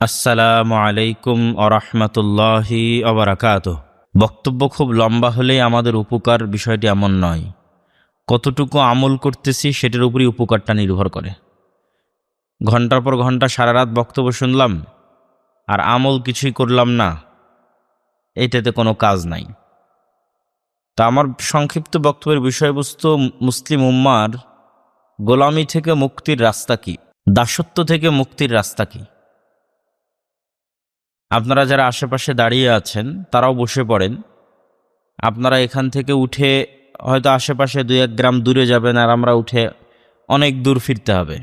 আসসালামু আলাইকুম আরহামতুল্লাহি আবরাকাতুহ। বক্তব্য খুব লম্বা হলে আমাদের উপকার বিষয়টি এমন নয়, কতটুকু আমল করতেছি সেটার উপরই উপকারটা নির্ভর করে। ঘন্টার পর ঘন্টা সারা রাত বক্তব্য শুনলাম আর আমল কিছুই করলাম না, এটাতে কোনো কাজ নাই। তা আমার সংক্ষিপ্ত বক্তব্যের বিষয়বস্তু মুসলিম উম্মার গোলামি থেকে মুক্তির রাস্তা কি, দাসত্ব থেকে মুক্তির রাস্তা কি। আপনারা যারা আশেপাশে দাঁড়িয়ে আছেন তারাও বসে পড়েন। আপনারা এখান থেকে উঠে হয়তো আশেপাশে 2-1 গ্রাম দূরে যাবেন, আর আমরা উঠে অনেক দূর ফিরতে হবে।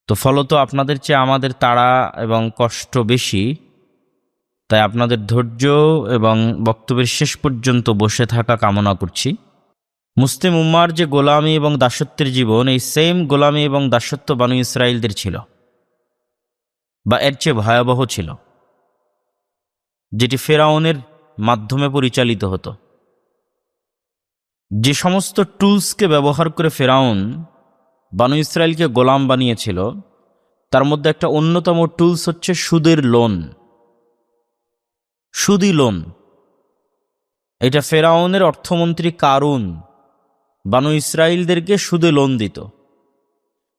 তো ফলত আপনাদের চেয়ে আমাদের তাড়া এবং কষ্ট বেশি, তাই আপনাদের ধৈর্য এবং বক্তব্যের শেষ পর্যন্ত বসে থাকা কামনা করছি। মুসলিম উম্মার যে গোলামি এবং দাসত্বের জীবন, এই সেম গোলামি এবং দাসত্ব বনী ইসরাইলদের ছিল, বা এর চেয়ে ভয়াবহ ছিল, যেটি ফেরাউনের মাধ্যমে পরিচালিত হতো। যে সমস্ত টুলসকে ব্যবহার করে ফেরাউন বনী ইসরাইলকে গোলাম বানিয়েছিল, তার মধ্যে একটা অন্যতম টুলস হচ্ছে সুদের লোন। সুদি লোন, এটা ফেরাউনের অর্থমন্ত্রী কারুন বনী ইসরাইলদেরকে সুদে লোন দিত।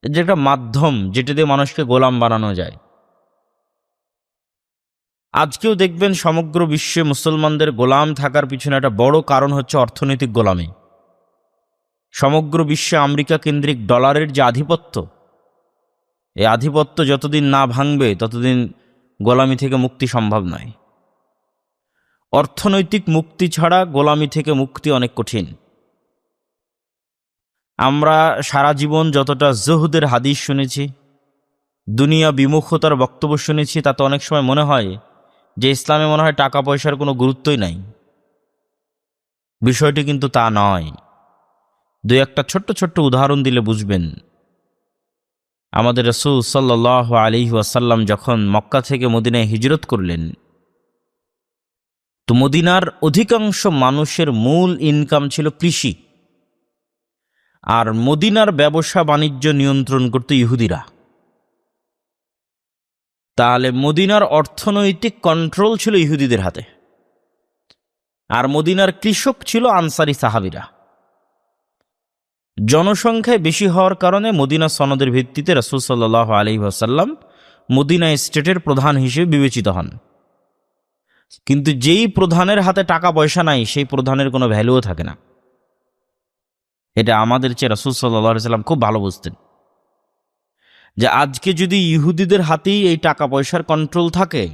এটা একটা মাধ্যম যেটা দিয়ে মানুষকে গোলাম বানানো যায়। আজকেও দেখবেন সমগ্র বিশ্বে মুসলমানদের গোলাম থাকার পিছনে একটা বড় কারণ হচ্ছে অর্থনৈতিক গোলামি। সমগ্র বিশ্বে আমেরিকা কেন্দ্রিক ডলারের যে আধিপত্য, এই আধিপত্য যতদিন না ভাঙবে ততদিন গোলামি থেকে মুক্তি সম্ভব নয়। অর্থনৈতিক মুক্তি ছাড়া গোলামি থেকে মুক্তি অনেক কঠিন। আমরা সারা জীবন যতটা জুহদের হাদিস শুনেছি, দুনিয়া বিমুখতার বক্তব্য শুনেছি, তাতে অনেক সময় মনে হয় যে ইসলামে মনে হয় টাকা পয়সার কোনো গুরুত্বই নাই। বিষয়টি কিন্তু তা নয়। 2-1টা ছোট্ট ছোট্ট উদাহরণ দিলে বুঝবেন। আমাদের রাসূল সাল্লাল্লাহু আলাইহি ওয়াসাল্লাম যখন মক্কা থেকে মদিনায় হিজরত করলেন, তো মদিনার অধিকাংশ মানুষের মূল ইনকাম ছিল কৃষি, আর মদিনার ব্যবসা বাণিজ্য নিয়ন্ত্রণ করত ইহুদিরা। তাহলে মদিনার অর্থনৈতিক কন্ট্রোল ছিল ইহুদিদের হাতে, আর মদিনার কৃষক ছিল আনসারি সাহাবীরা। জনসংখ্যায় বেশি হওয়ার কারণে মদিনা সনদের ভিত্তিতে রাসূল সাল্লাল্লাহু আলাইহি ওয়াসাল্লাম মদিনা স্টেটের প্রধান হিসেবে বিবেচিত হন। কিন্তু যেই প্রধানের হাতে টাকা পয়সা নাই, সেই প্রধানের কোনো ভ্যালুও থাকে না। এটা আমাদের চেয়ে রাসূল সাল্লাল্লাহু আলাইহি ওয়াসাল্লাম খুব ভালো বুঝতেন, যে আজকে যদি ইহুদিদের হাতেই এই টাকা পয়সার কন্ট্রোল থাকে,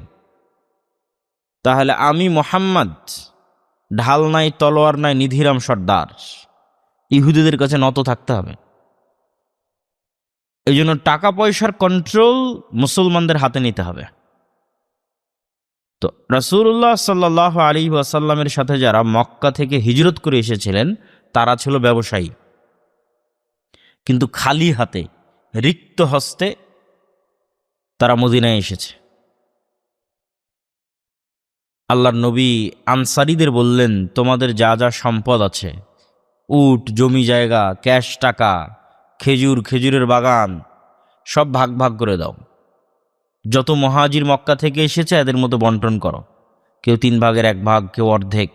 তাহলে আমি মুহাম্মদ ঢাল নাই, তলোয়ার নাই, নিধিরাম সর্দার, ইহুদিদের কাছে নত থাকতে হবে। এই জন্য টাকা পয়সার কন্ট্রোল মুসলমানদের হাতে নিতে হবে। তো রাসূলুল্লাহ সাল্লাল্লাহু আলাইহি ওয়াসাল্লামের সাথে যারা মক্কা থেকে হিজরত করে এসেছিলেন, তারা ছিল ব্যবসায়ী, কিন্তু খালি হাতে, রিক্ত হস্তে তারা মদিনায় এসেছে। আল্লাহর নবী আনসারীদের বললেন, তোমাদের যা যা সম্পদ আছে, উট, জমি জায়গা, ক্যাশ টাকা, খেজুরের বাগান, সব ভাগ ভাগ করে দাও। যত মুহাজির মক্কা থেকে এসেছে এদের মতো বন্টন করো, কেউ 3 ভাগের 1 ভাগ, কেউ অর্ধেক,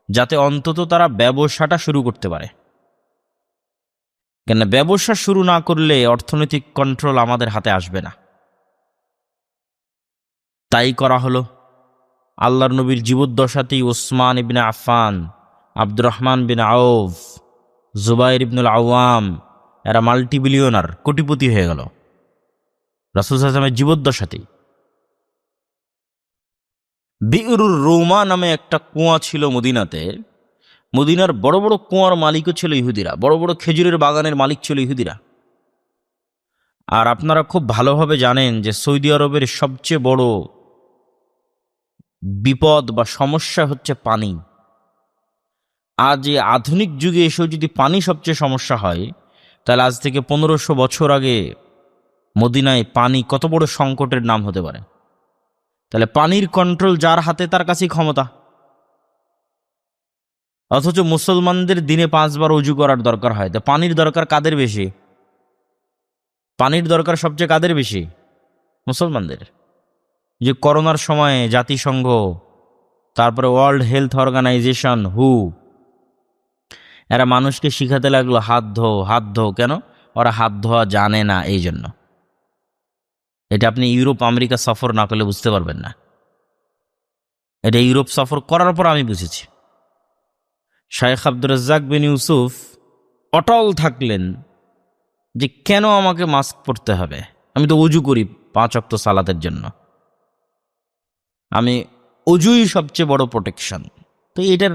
যাতে অন্তত তারা ব্যবসাটা শুরু করতে পারে। কেন ব্যবসা শুরু না করলে অর্থনৈতিক কন্ট্রোল আমাদের হাতে আসবে না। তাই করা হলো। আল্লাহর নবীর জীবদ্দশাতেই ওসমান ইবনে আফফান, আব্দুর রহমান বিন আউফ, জুবাইর ইবনুল আওয়াম, এরা মাল্টিবিলিয়নার, কোটিপতি হয়ে গেল রাসূল সাল্লাল্লাহু আলাইহি ওয়াসাল্লামের জীবদ্দশাতেই। বি'রুর রুমা নামে একটা কুয়া ছিল মদিনাতে। মদিনার বড় বড় কুয়ার মালিকও ছিল ইহুদিরা, বড় বড় খেজুরের বাগানের মালিক ছিল ইহুদিরা। আর আপনারা খুব ভালোভাবে জানেন যে সৌদি আরবের সবচেয়ে বড় বিপদ বা সমস্যা হচ্ছে পানি। আজ এই আধুনিক যুগে এসেও যদি পানি সবচেয়ে সমস্যা হয়, তাহলে আজ থেকে 1500 বছর আগে মদিনায় পানি কত বড় সংকটের নাম হতে পারে। তাহলে পানির কন্ট্রোল যার হাতে, তার কাছেই ক্ষমতা। অথচ মুসলমানদের দিনে 5 বার ওযু করার দরকার হয়, তো পানির দরকার কাদের বেশি? পানির দরকার সবচেয়ে কাদের বেশি? মুসলমানদের। যে করোনার সময়ে জাতিসংঘ, তারপরে ওয়ার্ল্ড হেলথ অর্গানাইজেশন এরা মানুষকে শিখাতে লাগলো হাত ধো হাত ধো। কেন? ওরা হাত ধোয়া জানে না, এই জন্য। এটা আপনি ইউরোপ আমেরিকা সফর না করলে বুঝতে পারবেন না। এটা ইউরোপ সফর করার পর আমি বুঝেছি। শায়েখ আব্দুর রাজ্জাক বিন ইউসুফ অটল থাকলেন যে কেন আমাকে মাস্ক পরতে হবে, আমি তো অজু করি 5 ওয়াক্ত সালাতের জন্য, আমি অজুই সবচেয়ে বড় প্রোটেকশন। তো এটার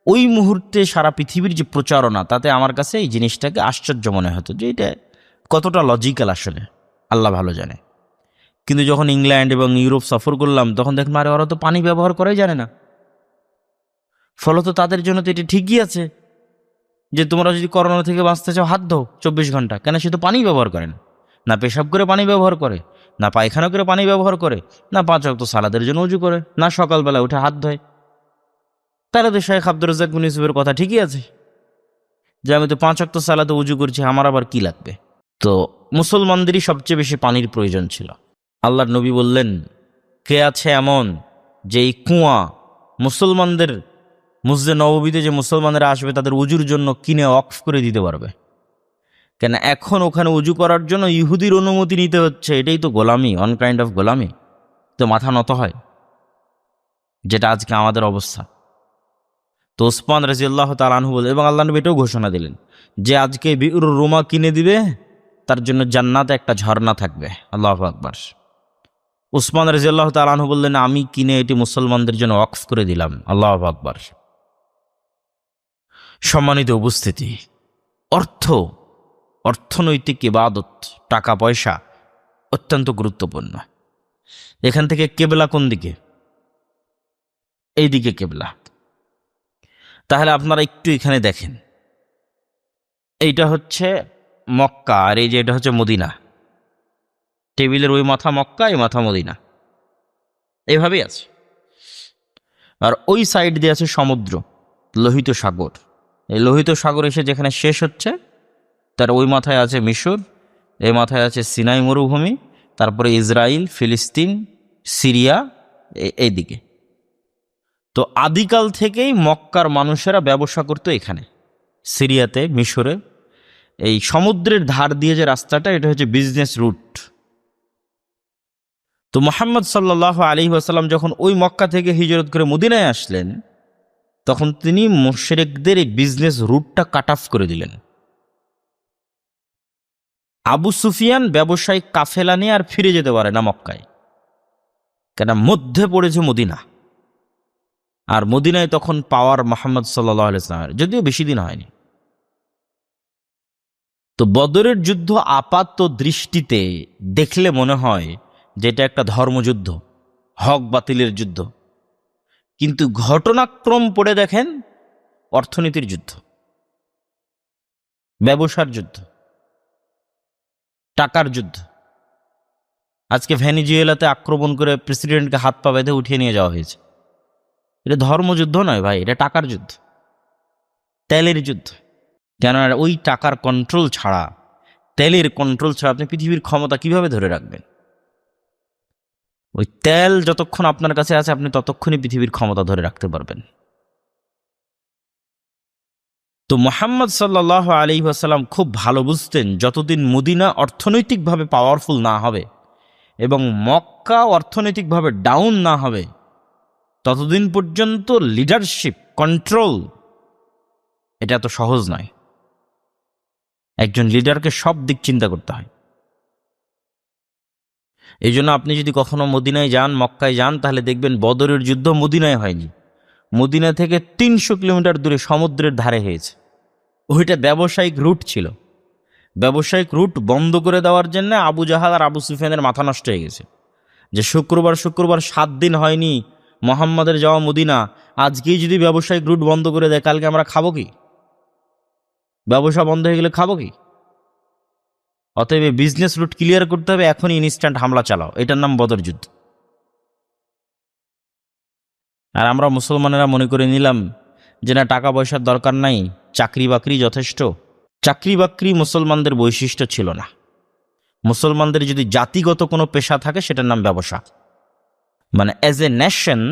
ওই মুহূর্তে সারা পৃথিবীর যে প্রচারণা, তাতে আমার কাছে এই জিনিসটাকে আশ্চর্য মনে হতো যে এটা কতটা লজিক্যাল, আসলে আল্লাহ ভালো জানে। কিন্তু যখন ইংল্যান্ড এবং ইউরোপ সফর করলাম, তখন দেখলাম আরে ওরা তো পানি ব্যবহার করাই জানে না। ফলত তাদের জন্য তো এটা ঠিকই আছে যে তোমরা যদি করোনা থেকে বাঁচতে চাও হাত ধো 24 ঘন্টা। কেন? সে তো পানি ব্যবহার করেন না, পেশাব করে পানি ব্যবহার করে না, পায়খানা করে পানি ব্যবহার করে না, 5 ওয়াক্ত সালাদের জন্য উজু করে না, সকালবেলা উঠে হাত ধোয়। তাহলে তো শায়েখ আব্দুর রাজ্জাক বিন ইউসুফের কথা ঠিকই আছে যে আমি তো 5 ওয়াক্ত সালাতে উজু করছি, আমার আবার কি লাগবে। তো মুসলমানদেরই সবচেয়ে বেশি পানির প্রয়োজন ছিল। আল্লাহর নবী বললেন, কে আছে এমন যে এই কুয়া মুসলমানদের মসজিদে নববীতে যে মুসলমানেরা আসবে তাদের উজুর জন্য কিনে অফ করে দিতে পারবে? কেন এখন ওখানে উজু করার জন্য ইহুদির অনুমতি নিতে হচ্ছে। এটাই তো গোলামি, অন কাইন্ড অফ গোলামি। তো মাথা নত হয়, যেটা আজকে আমাদের অবস্থা। তো ওসমান রাদিয়াল্লাহু তাআলা আনহু বলে, এবং আল্লাহ নবী এটাও ঘোষণা দিলেন যে আজকে বিউর রুমা কিনে দিবে, তার জন্য জান্নাতে একটা ঝর্ণা থাকবে। আল্লাহু আকবার। ওসমান রাদিয়াল্লাহু তাআলা আনহু বললেন, আমি কিনে এটি মুসলমানদের জন্য ওয়াকফ করে দিলাম। আল্লাহু আকবার। সম্মানিত উপস্থিতি, অর্থনৈতিক ইবাদত, টাকা পয়সা অত্যন্ত গুরুত্বপূর্ণ। এখান থেকে কেবলা কোন দিকে? এই দিকে কেবলা। তাহলে আপনারা একটু এখানে দেখেন, এইটা হচ্ছে মক্কা আর এই যে এটা হচ্ছে মদিনা। টেবিলের ওই মাথা মক্কা, এই মাথা মদিনা, এইভাবেই আছে। আর ওই সাইড দিয়ে আছে সমুদ্র, লোহিত সাগর। এই লোহিত সাগর এসে যেখানে শেষ হচ্ছে, তার ওই মাথায় আছে মিশর, এই মাথায় আছে সিনাই মরুভূমি, তারপরে ইসরায়েল, ফিলিস্তিন, সিরিয়া, এই দিকে। তো আদিকাল থেকেই মক্কার মানুষেরা ব্যবসা করতো এখানে, সিরিয়াতে, মিশরে। এই সমুদ্রের ধার দিয়ে যে রাস্তাটা, এটা হচ্ছে বিজনেস রুট। তো মুহাম্মদ সাল্লাল্লাহু আলাইহি ওয়াসাল্লাম যখন ওই মক্কা থেকে হিজরত করে মদিনায় আসলেন, তখন তিনি মুশরিকদের এই বিজনেস রুটটা কাট অফ করে দিলেন। আবু সুফিয়ান ব্যবসায়িক কাফেলা নিয়ে আর ফিরে যেতে পারে না মক্কায়, কেন মধ্যে পড়েছে মদিনা। আর মদিনায় তখন পাওয়ার মুহাম্মদ সাল্লাল্লাহু আলাইহি ওয়াসাল্লামের, যদিও বেশি দিন হয়নি। তো বদরের যুদ্ধ আপাত দৃষ্টিতে দেখলে মনে হয় যে এটা একটা ধর্মযুদ্ধ, হক বাতিলের যুদ্ধ। কিন্তু ঘটনাক্রম পড়ে দেখেন, অর্থনীতির যুদ্ধ, ব্যবসার যুদ্ধ, টাকার যুদ্ধ। আজকে ভেনিজুয়েলাতে আক্রমণ করে প্রেসিডেন্টকে হাত পা বেঁধে উঠিয়ে নিয়ে যাওয়া হয়েছে। এটা ধর্মযুদ্ধ নয় ভাই, এটা টাকার যুদ্ধ, তেলের যুদ্ধ। কেন? ওই টাকার কন্ট্রোল ছাড়া, তেলের কন্ট্রোল ছাড়া আপনি পৃথিবীর ক্ষমতা কিভাবে ধরে রাখবেন? ওই তেল যতক্ষণ আপনার কাছে আছে, আপনি ততক্ষণই পৃথিবীর ক্ষমতা ধরে রাখতে পারবেন। তো মুহাম্মদ সাল্লাল্লাহু আলাইহি ওয়াসাল্লাম খুব ভালো বুঝতেন, যতদিন মদিনা অর্থনৈতিকভাবে পাওয়ারফুল না হবে এবং মক্কা অর্থনৈতিকভাবে ডাউন না হবে, ততদিন পর্যন্ত লিডারশিপ, কন্ট্রোল এটা এত সহজ নয়। একজন লিডারকে সব দিক চিন্তা করতে হয়। এই জন্য আপনি যদি কখনো মদিনায় যান, মক্কায় যান, তাহলে দেখবেন বদরের যুদ্ধ মদিনায় হয়নি, মদিনা থেকে 300 কিলোমিটার দূরে সমুদ্রের ধারে হয়েছে। ওইটা ব্যবসায়িক রুট ছিল। ব্যবসায়িক রুট বন্ধ করে দেওয়ার জন্য আবু জাহাল আর আবু সুফিয়ানের মাথা নষ্ট হয়ে গেছে যে শুক্রবার 7 দিন হয়নি মোহাম্মদের যাওয়া মদিনা, আজকেই যদি ব্যবসায়িক রুট বন্ধ করে দেয়, কালকে আমরা খাবো কি? ব্যবসা বন্ধ হয়ে গেলে খাবো কি? অতএব বিজনেস রুট ক্লিয়ার করতে হবে, এখনই ইনস্ট্যান্ট হামলা চালাও। এটার নাম বদর যুদ্ধ। আর আমরা মুসলমানেরা মনে করে নিলাম যে না, টাকা পয়সার দরকার নাই, চাকরি বাকরি যথেষ্ট। চাকরি বাকরি মুসলমানদের বৈশিষ্ট্য ছিল না। মুসলমানদের যদি জাতিগত কোনো পেশা থাকে সেটার নাম ব্যবসা। মানে অ্যাজ এ নেশন,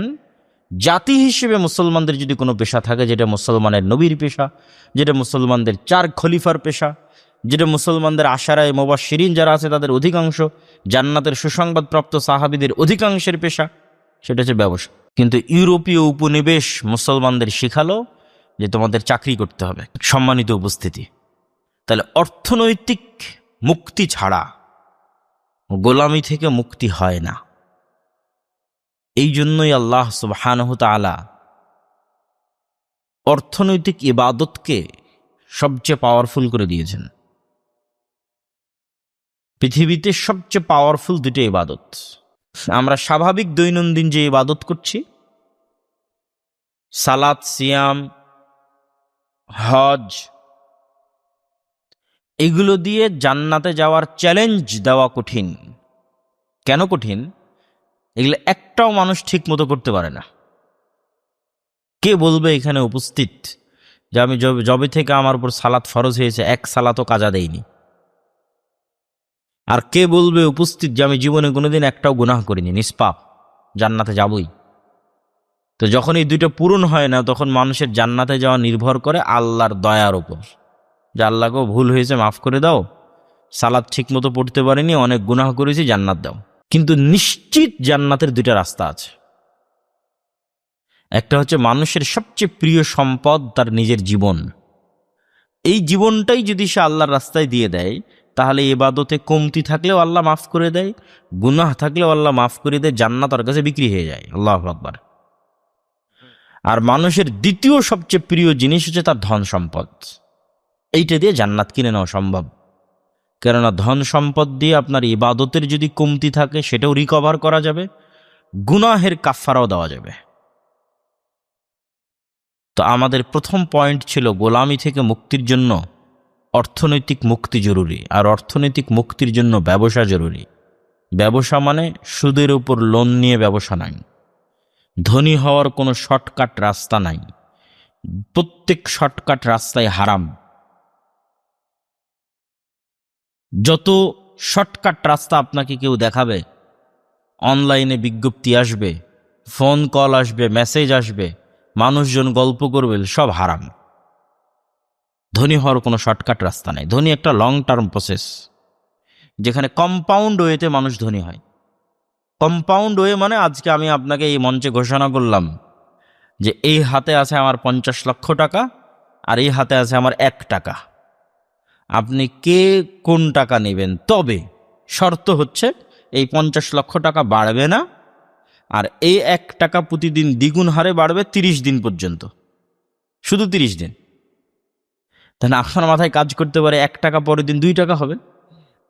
জাতি হিসেবে মুসলমানদের যদি কোনো পেশা থাকে, যেটা মুসলমানের নবীর পেশা, যেটা মুসলমানদের 4 খলিফার পেশা, যেটা মুসলমানদের আশারায়ে মুবাশশিরিন যারা আছে তাদের অধিকাংশ, জান্নাতের সুসংবাদপ্রাপ্ত সাহাবীদের অধিকাংশের পেশা, সেটা হচ্ছে ব্যবসা। কিন্তু ইউরোপীয় উপনিবেশ মুসলমানদের শিখালো যে তোমাদের চাকরি করতে হবে। সম্মানিত উপস্থিতি, তাহলে অর্থনৈতিক মুক্তি ছাড়া গোলামি থেকে মুক্তি হয় না। এই জন্যই আল্লাহ সুবহানাহু তাআলা অর্থনৈতিক ইবাদতকে সবচেয়ে পাওয়ারফুল করে দিয়েছেন। পৃথিবীতে সবচেয়ে পাওয়ারফুল 2টি ইবাদত। আমরা স্বাভাবিক দৈনন্দিন যে ইবাদত করছি, সালাত, সিয়াম, হজ, এগুলো দিয়ে জান্নাতে যাওয়ার চ্যালেঞ্জ দেওয়া কঠিন। কেন কঠিন? এগুলো একটাও মানুষ ঠিক মতো করতে পারে না। কে বলবে এখানে উপস্থিত যে আমি যবে থেকে আমার উপর সালাত ফরজ হয়েছে 1 সালাতও কাজা দেইনি? আর কে বলবে উপস্থিত যে আমি জীবনে কোনোদিন একটাও গুনাহ করিনি, নিষ্পাপ, জান্নাতে যাবই? তো যখন এই 2টা পূরণ হয় না, তখন মানুষের জান্নাতে যাওয়া নির্ভর করে আল্লাহর দয়ার উপর, যে আল্লাহকেও ভুল হয়েছে, মাফ করে দাও, সালাত ঠিক মতো পড়তে পারিনি, অনেক গুনাহ করেছি, জান্নাত দাও। কিন্তু নিশ্চিত জান্নাতের 2টা রাস্তা আছে। একটা হচ্ছে মানুষের সবচেয়ে প্রিয় সম্পদ তার নিজের জীবন। এই জীবনটাই যদি সে আল্লাহর রাস্তায় দিয়ে দেয়, তাহলে ইবাদতে কমতি থাকলেও আল্লাহ মাফ করে দেয়, গুনাহ থাকলেও আল্লাহ মাফ করে দেয়, জান্নাত ওর কাছে বিক্রি হয়ে যায়। আল্লাহু আকবার। আর মানুষের দ্বিতীয় সবচেয়ে প্রিয় জিনিস হচ্ছে তার ধন সম্পদ। এইটা দিয়ে জান্নাত কিনে নেওয়া সম্ভব। কেননা ধন সম্পদ দিয়ে আপনার ইবাদতের যদি কমতি থাকে সেটাও রিকভার করা যাবে, গুনাহের কাফফারাও দেওয়া যাবে। তো আমাদের প্রথম পয়েন্ট ছিল গোলামি থেকে মুক্তির জন্য অর্থনৈতিক মুক্তি জরুরি, আর অর্থনৈতিক মুক্তির জন্য ব্যবসা জরুরি। ব্যবসা মানে সুদের উপর লোন নিয়ে ব্যবসা নাই। ধনী হওয়ার কোনো শর্টকাট রাস্তা নাই। প্রত্যেক শর্টকাট রাস্তায় হারাম। যত শর্টকাট রাস্তা আপনাকে কেউ দেখাবে, অনলাইনে বিজ্ঞপ্তি আসবে, ফোন কল আসবে, মেসেজ আসবে, মানুষজন গল্প করবে, সব হারাম। ধনী হওয়ার কোনো শর্টকাট রাস্তা নেই। ধনী একটা লং টার্ম প্রসেস, যেখানে কম্পাউন্ড ওয়েতে মানুষ ধনী হয়। কম্পাউন্ড ওয়ে মানে আজকে আমি আপনাকে এই মঞ্চে ঘোষণা করলাম যে এই হাতে আছে আমার 50 লক্ষ টাকা, আর এই হাতে আছে আমার 1 টাকা। আপনি কে কোন টাকা নেবেন? তবে শর্ত হচ্ছে এই 50 লক্ষ টাকা বাড়বে না, আর এই 1 টাকা প্রতিদিন দ্বিগুণ হারে বাড়বে 30 দিন পর্যন্ত, শুধু 30 দিন। তাহলে আপনার মাথায় কাজ করতে পারে 1 টাকা পরের দিন 2 টাকা হবে,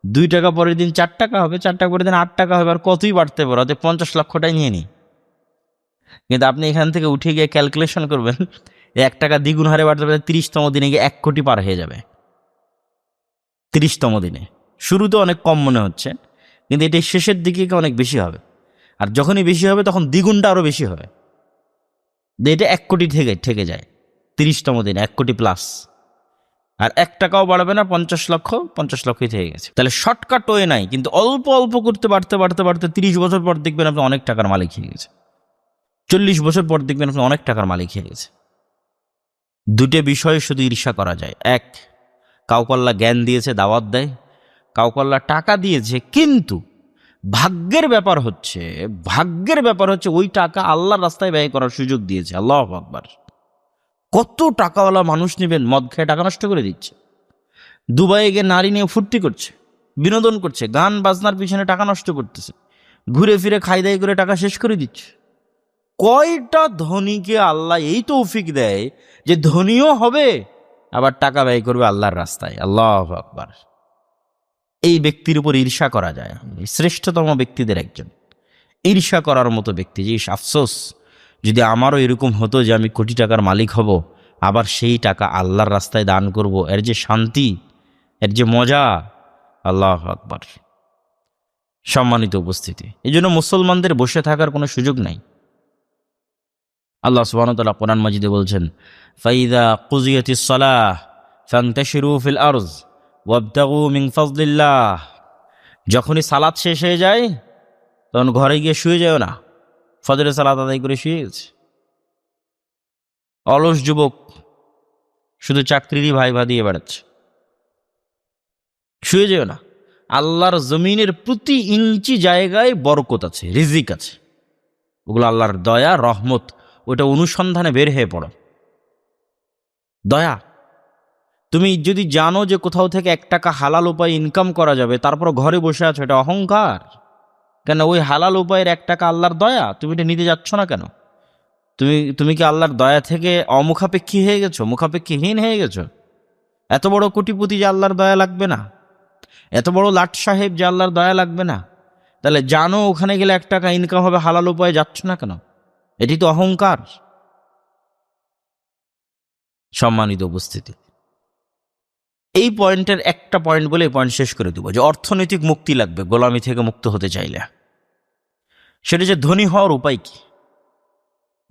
2 টাকা পরের দিন 4 টাকা হবে, 4 টাকা পরের দিন 8 টাকা হবে, আর কতই বাড়তে পারে, অর্থাৎ 50 লক্ষটাই নিয়ে নিই। কিন্তু আপনি এখান থেকে উঠে গিয়ে ক্যালকুলেশন করবেন, 1 টাকা দ্বিগুণ হারে বাড়তে পারে, 30তম দিনে গিয়ে 1 কোটি পার হয়ে যাবে। 30তম দিনে। শুরুতে অনেক কম মনে হচ্ছে, কিন্তু এটা শেষের দিকে অনেক বেশি হবে। আর যখনই বেশি হবে তখন দ্বিগুণটা আরও বেশি হবে। এটা 1 কোটি ঠেকে যায় 30তম দিনে, 1 কোটি প্লাস। আর 1 টাকাও বাড়বে না, 50 লক্ষই থেকে গেছে। তাহলে শর্টকাট ওয়ে নাই, কিন্তু অল্প অল্প করতে বাড়তে বাড়তে বাড়তে 30 বছর পর দেখবেন আপনি অনেক টাকার মালিক হয়ে গেছে। 40 বছর পর দেখবেন আপনি অনেক টাকার মালিক হয়ে গেছে। 2টে বিষয়ে শুধু ঈর্ষা করা যায়। 1, কাউকে আল্লাহ জ্ঞান দিয়েছে, দাওয়াত দেয়, কাউকে আল্লাহ টাকা দিয়েছে, কিন্তু ভাগ্যের ব্যাপার হচ্ছে ওই টাকা আল্লাহর রাস্তায় ব্যয় করার সুযোগ দিয়েছে। আল্লাহু আকবার। কত টাকাওয়ালা মানুষ নেবেন, মদ খেয়ে টাকা নষ্ট করে দিচ্ছে, দুবাইয়ে গিয়ে নারী নিয়ে ফুর্তি করছে, বিনোদন করছে, গান বাজনার পিছনে টাকা নষ্ট করতেছে, ঘুরে ফিরে খাই দাই করে টাকা শেষ করে দিচ্ছে। কয়টা ধনীকে আল্লাহ এই তৌফিক দেয় যে ধনীও হবে আবার টাকা ব্যয় করবে আল্লাহর রাস্তায়। আল্লাহু আকবার। এই ব্যক্তির উপর ঈর্ষা করা যায়। শ্রেষ্ঠতম ব্যক্তিদের একজন, ঈর্ষা করার মতো ব্যক্তি। যে আফসোস, যদি আমারও এরকম হতো যে আমি কোটি টাকার মালিক হব, আবার সেই টাকা আল্লাহর রাস্তায় দান করব, এর যে শান্তি, এর যে মজা। আল্লাহু আকবার। সম্মানিত উপস্থিতি, এই জন্য মুসলমানদের বসে থাকার কোনো সুযোগ নাই। আল্লাহ সুবহানাহু ওয়া তাআলা কোরআন মাজিদে বলছেন, ফাইদা কুজিয়াতিস সালাহ ফান্তাশিরু ফিল আরজ ওয়াবতাগু মিন ফাজলিল্লাহ। যখনই সালাত শেষ হয়ে যায় তখন ঘরে গিয়ে শুয়ে যাও না, ফজরের সালাত আদায় করে শুয়ে গেছে। অলস যুবক শুধু চাকরিরই ভাইভা দিয়ে বেড়াচ্ছে, শুয়ে যেও না। আল্লাহর জমিনের প্রতি ইঞ্চি জায়গায় বরকত আছে, রিজিক আছে, ওগুলো আল্লাহর দয়া রহমত, ওটা অনুসন্ধানে বের হয়ে পড়ো। দয়া, তুমি যদি জানো যে কোথাও থেকে 1 টাকা হালাল উপায় ইনকাম করা যাবে, তারপর ঘরে বসে আছো, এটা অহংকার। কেন? ওই হালাল উপায়ের 1 টাকা আল্লাহর দয়া, তুমি এটা নিতে যাচ্ছ না কেন? তুমি কি আল্লাহর দয়া থেকে অমুখাপেক্ষী হয়ে গেছো, মুখাপেক্ষীহীন হয়ে গেছো? এত বড় কোটিপতি যে আল্লাহর দয়া লাগবে না, এত বড় লাট সাহেব যে আল্লাহর দয়া লাগবে না, তাহলে জানো ওখানে গেলে 1 টাকা ইনকাম হবে, হালাল উপায়ে যাচ্ছ না কেন? এটি তো অহংকার। সম্মানিত উপস্থিতি, এই পয়েন্টের একটা পয়েন্ট বলে এই পয়েন্ট শেষ করে দেবো, যে অর্থনৈতিক মুক্তি লাগবে গোলামি থেকে মুক্ত হতে চাইলে। সেটা যে ধনী হওয়ার উপায় কি?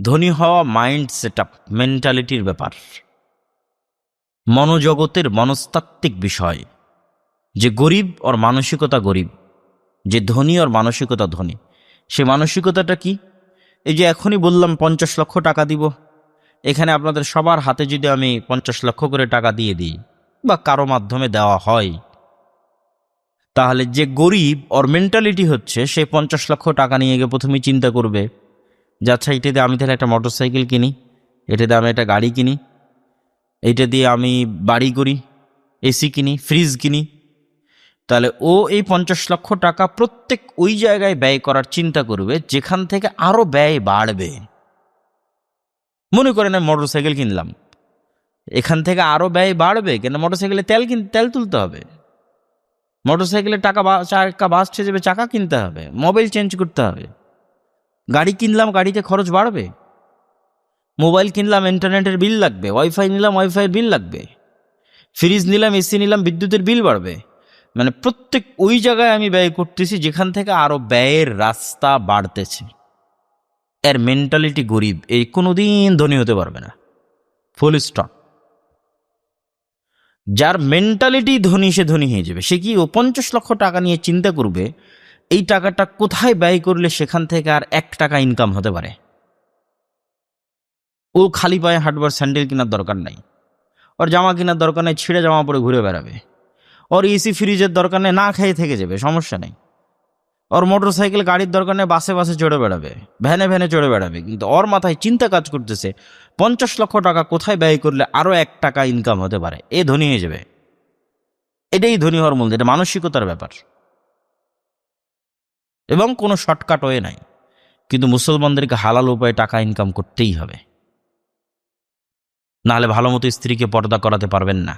ধনী হওয়া মাইন্ড সেট আপ, মেন্টালিটির ব্যাপার, মনোজগতের মনস্তাত্ত্বিক বিষয়। যে গরিব ওর মানসিকতা গরিব, যে ধনী ওর মানসিকতা ধনী। সে মানসিকতাটা কি? এই যে এখনই বললাম 50 লক্ষ টাকা দিব, এখানে আপনাদের সবার হাতে যদি আমি 50 লক্ষ করে টাকা দিয়ে দিই বা কারো মাধ্যমে দেওয়া হয়, তাহলে যে গরিব ওর মেন্টালিটি হচ্ছে সে 50 লক্ষ টাকা নিয়ে গিয়ে প্রথমেই চিন্তা করবে যে আচ্ছা এটা দিয়ে আমি তাহলে একটা মোটরসাইকেল কিনি, এটা দিয়ে আমি একটা গাড়ি কিনি, এইটা দিয়ে আমি বাড়ি করি, এসি কিনি, ফ্রিজ কিনি। তাহলে ও এই 50 লক্ষ টাকা প্রত্যেক ওই জায়গায় ব্যয় করার চিন্তা করবে যেখান থেকে আরো ব্যয় বাড়বে। মনে করেন আমি মোটরসাইকেল কিনলাম, এখান থেকে আরো ব্যয় বাড়বে, কেন? মোটরসাইকেলে তেল তুলতে হবে, মোটরসাইকেলের চাকা বাস্ট হয়ে যাবে, চাকা কিনতে হবে, মোবাইল চেঞ্জ করতে হবে। গাড়ি কিনলাম, গাড়িতে খরচ বাড়বে। মোবাইল কিনলাম, ইন্টারনেটের বিল লাগবে। ওয়াইফাই নিলাম, ওয়াইফাইয়ের বিল লাগবে। ফ্রিজ নিলাম, এসি নিলাম, বিদ্যুতের বিল বাড়বে। মানে প্রত্যেক ওই জায়গায় আমি ব্যয় করতেছি যেখান থেকে আরো ব্যয়ের রাস্তা বাড়তেছে। এর মেন্টালিটি গরিব, এই কোনোদিন ধনী হতে পারবে না, ফুল স্টপ। যার মেন্টালিটি ধনী সে ধনী হয়ে যাবে। সে কি? ও 50 লক্ষ টাকা নিয়ে চিন্তা করবে এই টাকাটা কোথায় ব্যয় করলে সেখান থেকে আর 1 টাকা ইনকাম হতে পারে। ও খালি পায়ে হাঁটবার, স্যান্ডেল কেনার দরকার নাই, ওর জামা কেনার দরকার নেই, ছিঁড়ে জামা পরে ঘুরে বেড়াবে। ওর এসি ফ্রিজের দরকার নেই, না খেয়ে থেকে যাবে, সমস্যা নেই। ওর মোটর সাইকেল গাড়ির দরকার নেই, বাসে বাসে চড়ে বেড়াবে, ভ্যানে ভ্যানে চড়ে বেড়াবে। কিন্তু ওর মাথায় চিন্তা কাজ করতেছে 50 লক্ষ টাকা কোথায় ব্যয় করলে আরো 1 টাকা ইনকাম হতে পারে, এ ধনী হয়ে যাবে। এটাই ধনী হওয়ার মূল, এটা মানসিকতার ব্যাপার এবং কোনো শর্টকাট ওয়ে নাই। কিন্তু মুসলমানদেরকে হালাল উপায়ে টাকা ইনকাম করতেই হবে, নাহলে ভালো মতো স্ত্রীকে পর্দা করাতে পারবেন না,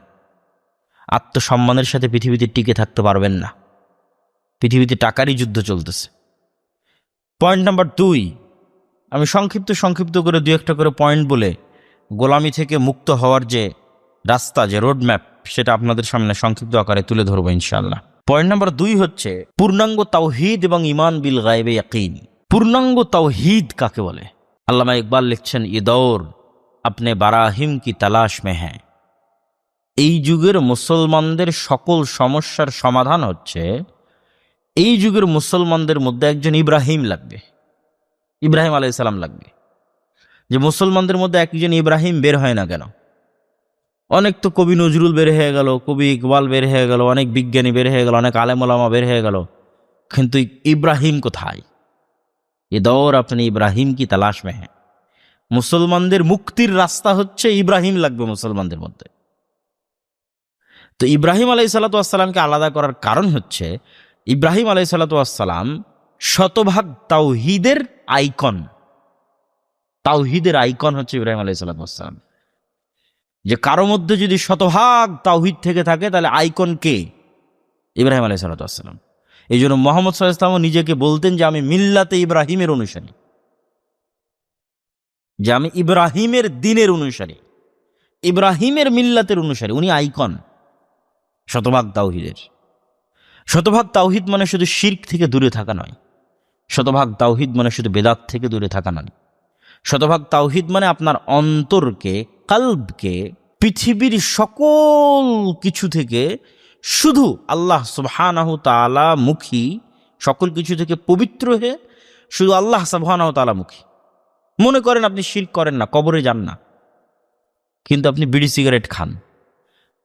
আত্মসম্মানের সাথে পৃথিবীতে টিকে থাকতে পারবেন না। পৃথিবীতে টাকারই যুদ্ধ চলতেছে। পয়েন্ট নাম্বার 2, আমি সংক্ষিপ্ত করে 2-1টা করে পয়েন্ট বলে গোলামি থেকে মুক্ত হওয়ার যে রাস্তা, যে রোড ম্যাপ, সেটা আপনাদের সামনে সংক্ষিপ্ত আকারে তুলে ধরবো ইনশাআল্লাহ। পয়েন্ট নাম্বার 2 হচ্ছে পূর্ণাঙ্গ তাওহীদ এবং ঈমান বিল গায়বে ইয়াকিন। পূর্ণাঙ্গ তাওহীদ কাকে বলে? আল্লামা ইকবাল লিখছেন, ये दौर अपने বারাহিম কি তালাশ মে হ্যাঁ। এই যুগের মুসলমানদের সকল সমস্যার সমাধান হচ্ছে, এই যুগের মুসলমানদের মধ্যে একজন ইব্রাহিম লাগবে, ইব্রাহিম আলাইহিস সালাম লাগবে। যে মুসলমানদের মধ্যে একজন ইব্রাহিম বের হয় না কেন? অনেক তো কবি নজরুল বের হয়ে গেল, কবি ইকবাল বের হয়ে গেল, অনেক বিজ্ঞানী বের হয়ে গেল, অনেক আলেম ওলামা বের হয়ে গেল, কিন্তু ইব্রাহিম কোথায়? এ দৌর আপনি ইব্রাহিম কি তালাশ মে হ্যাঁ। মুসলমানদের মুক্তির রাস্তা হচ্ছে ইব্রাহিম লাগবে মুসলমানদের মধ্যে। তো ইব্রাহিম আলাইহিসসালামকে আলাদা করার কারণ হচ্ছে, ইব্রাহিম আলাইহিসসালাম শতভাগ তাওহীদের আইকন। তাওহীদের আইকন হচ্ছে ইব্রাহিম আলাইহিসসালাম। যে কারো মধ্যে যদি শতভাগ তাওহীদ থেকে থাকে তাহলে আইকন কে? ইব্রাহিম আলাইহিসসালাম। এই জন্য মুহাম্মদ সাল্লাল্লাহু আলাইহি ওয়াসাল্লাম নিজেকে বলতেন যে আমি মিল্লাতে ইব্রাহিমের অনুসারী, যে আমি ইব্রাহিমের দ্বীনের অনুসারী, ইব্রাহিমের মিল্লাতের অনুসারী। উনি আইকন শতভাগ তাওহীদের। শতভাগ তাওহীদ মানে শুধু শিরক থেকে দূরে থাকা নয়, শতভাগ তাওহীদ মানে শুধু বেদাত থেকে দূরে থাকা নয়, শতভাগ তাওহীদ মানে আপনার অন্তরকে, কলবকে পৃথিবীর সকল কিছু থেকে শুধু আল্লাহ সুবহানাহু তাআলা মুখী, সকল কিছু থেকে পবিত্র হয়ে শুধু আল্লাহ সুবহানাহু তাআলা মুখী। মনে করেন আপনি শিরক করেন না, কবরে যান না, কিন্তু আপনি বিড়ি সিগারেট খান,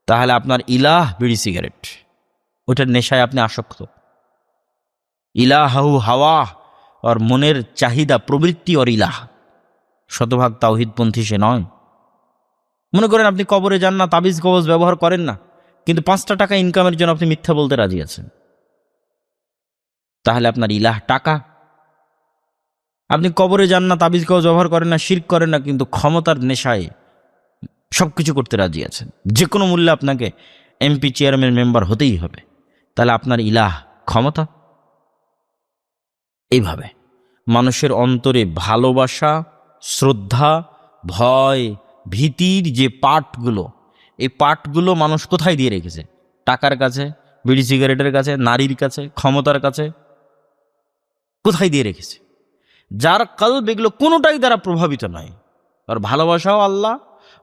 তাহলে আপনার ইলাহ বিড়ি সিগারেট, ওটার নেশায় আপনি আসক্ত। ইলাহু হাওয়া, আর মনের চাহিদা প্রবৃত্তি আর ইলাহ, শতভাগ তাওহীদপন্থী সে নয়। মনে করেন আপনি কবরে যান না, তাবিজ কবজ ব্যবহার করেন না, কিন্তু 5টা টাকা ইনকামের জন্য আপনি মিথ্যা বলতে রাজি আছেন, তাহলে আপনার ইলাহ টাকা। আপনি কবরে যান না, তাবিজ কবজ ব্যবহার করেন না, শিরক করেন না, কিন্তু ক্ষমতার নেশায় সবকিছু করতে রাজি আছেন, যে কোনো মূল্যে আপনাকে এমপি চেয়ারম্যান মেম্বার হতেই হবে, তাহলে আপনার ইলাহ ক্ষমতা। এইভাবে মানুষের অন্তরে ভালোবাসা, শ্রদ্ধা, ভয়, ভীতির যে পাটগুলো, এই পাটগুলো মানুষ কোথায় দিয়ে রেখেছে? টাকার কাছে, বিড়ি সিগারেটের কাছে, নারীর কাছে, ক্ষমতার কাছে, কোথায় দিয়ে রেখেছে? যার কলব এগুলো কোনোটাই দ্বারা প্রভাবিত নয়, আর ভালোবাসাও আল্লাহ,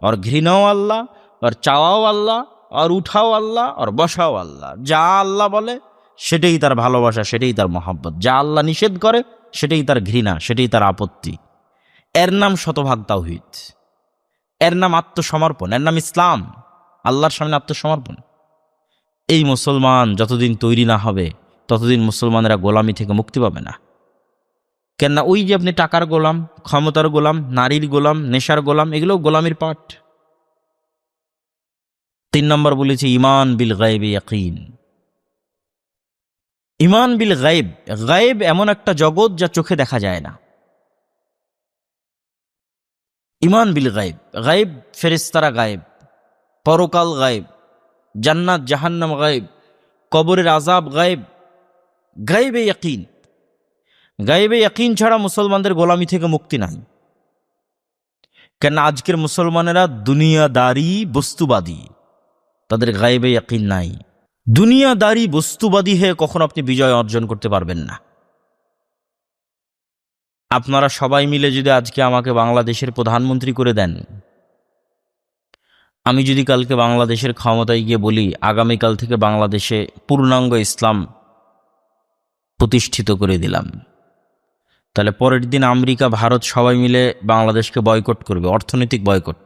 আর ঘৃণাও আল্লাহ, আর চাওয়াও আল্লাহ, আর উঠাও আল্লাহ, আর বসাও আল্লাহ। যা আল্লাহ বলে সেটাই তার ভালোবাসা, সেটাই তার মহব্বত। যা আল্লাহ নিষেধ করে সেটাই তার ঘৃণা, সেটাই তার আপত্তি। এর নাম শতভাগ তাওহীদ, এর নাম আত্মসমর্পণ, এর নাম ইসলাম, আল্লাহর সামনে আত্মসমর্পণ। এই মুসলমান যতদিন তৈরি না হবে ততদিন মুসলমানেরা গোলামি থেকে মুক্তি পাবে না। কেননা ওই যে আপনি টাকার গোলাম, ক্ষমতার গোলাম, নারীর গোলাম, নেশার গোলাম, এগুলো গোলামির পাঠ। 3 নম্বর বলেছে ঈমান বিল গায়বি ইয়াকিন। ঈমান বিল গায়ব, গায়ব এমন একটা জগৎ যা চোখে দেখা যায় না। ঈমান বিল গায়ব, গায়ব ফেরেশতারা গায়ব, পরকাল গায়ব, জান্নাত জাহান্নাম গায়ব, কবরের আযাব গায়ব। গায়বে ইয়াকিন, গায়বে ইয়াকিন ছাড়া মুসলমানদের গোলামি থেকে মুক্তি নাই। কেন আজকের মুসলমানেরা দুনিয়াদারি, বস্তুবাদী, তাদের গায়বে ইয়াকিন নাই। দুনিয়াদারি, বস্তুবাদী হয়ে কখনো আপনি বিজয় অর্জন করতে পারবেন না। আপনারা সবাই মিলে যদি আজকে আমাকে বাংলাদেশের প্রধানমন্ত্রী করে দেন, আমি যদি কালকে বাংলাদেশের ক্ষমতায় গিয়ে বলি আগামীকাল থেকে বাংলাদেশে পূর্ণাঙ্গ ইসলাম প্রতিষ্ঠিত করে দিলাম, তাহলে পরের দিন আমেরিকা, ভারত সবাই মিলে বাংলাদেশকে বয়কট করবে, অর্থনৈতিক বয়কট।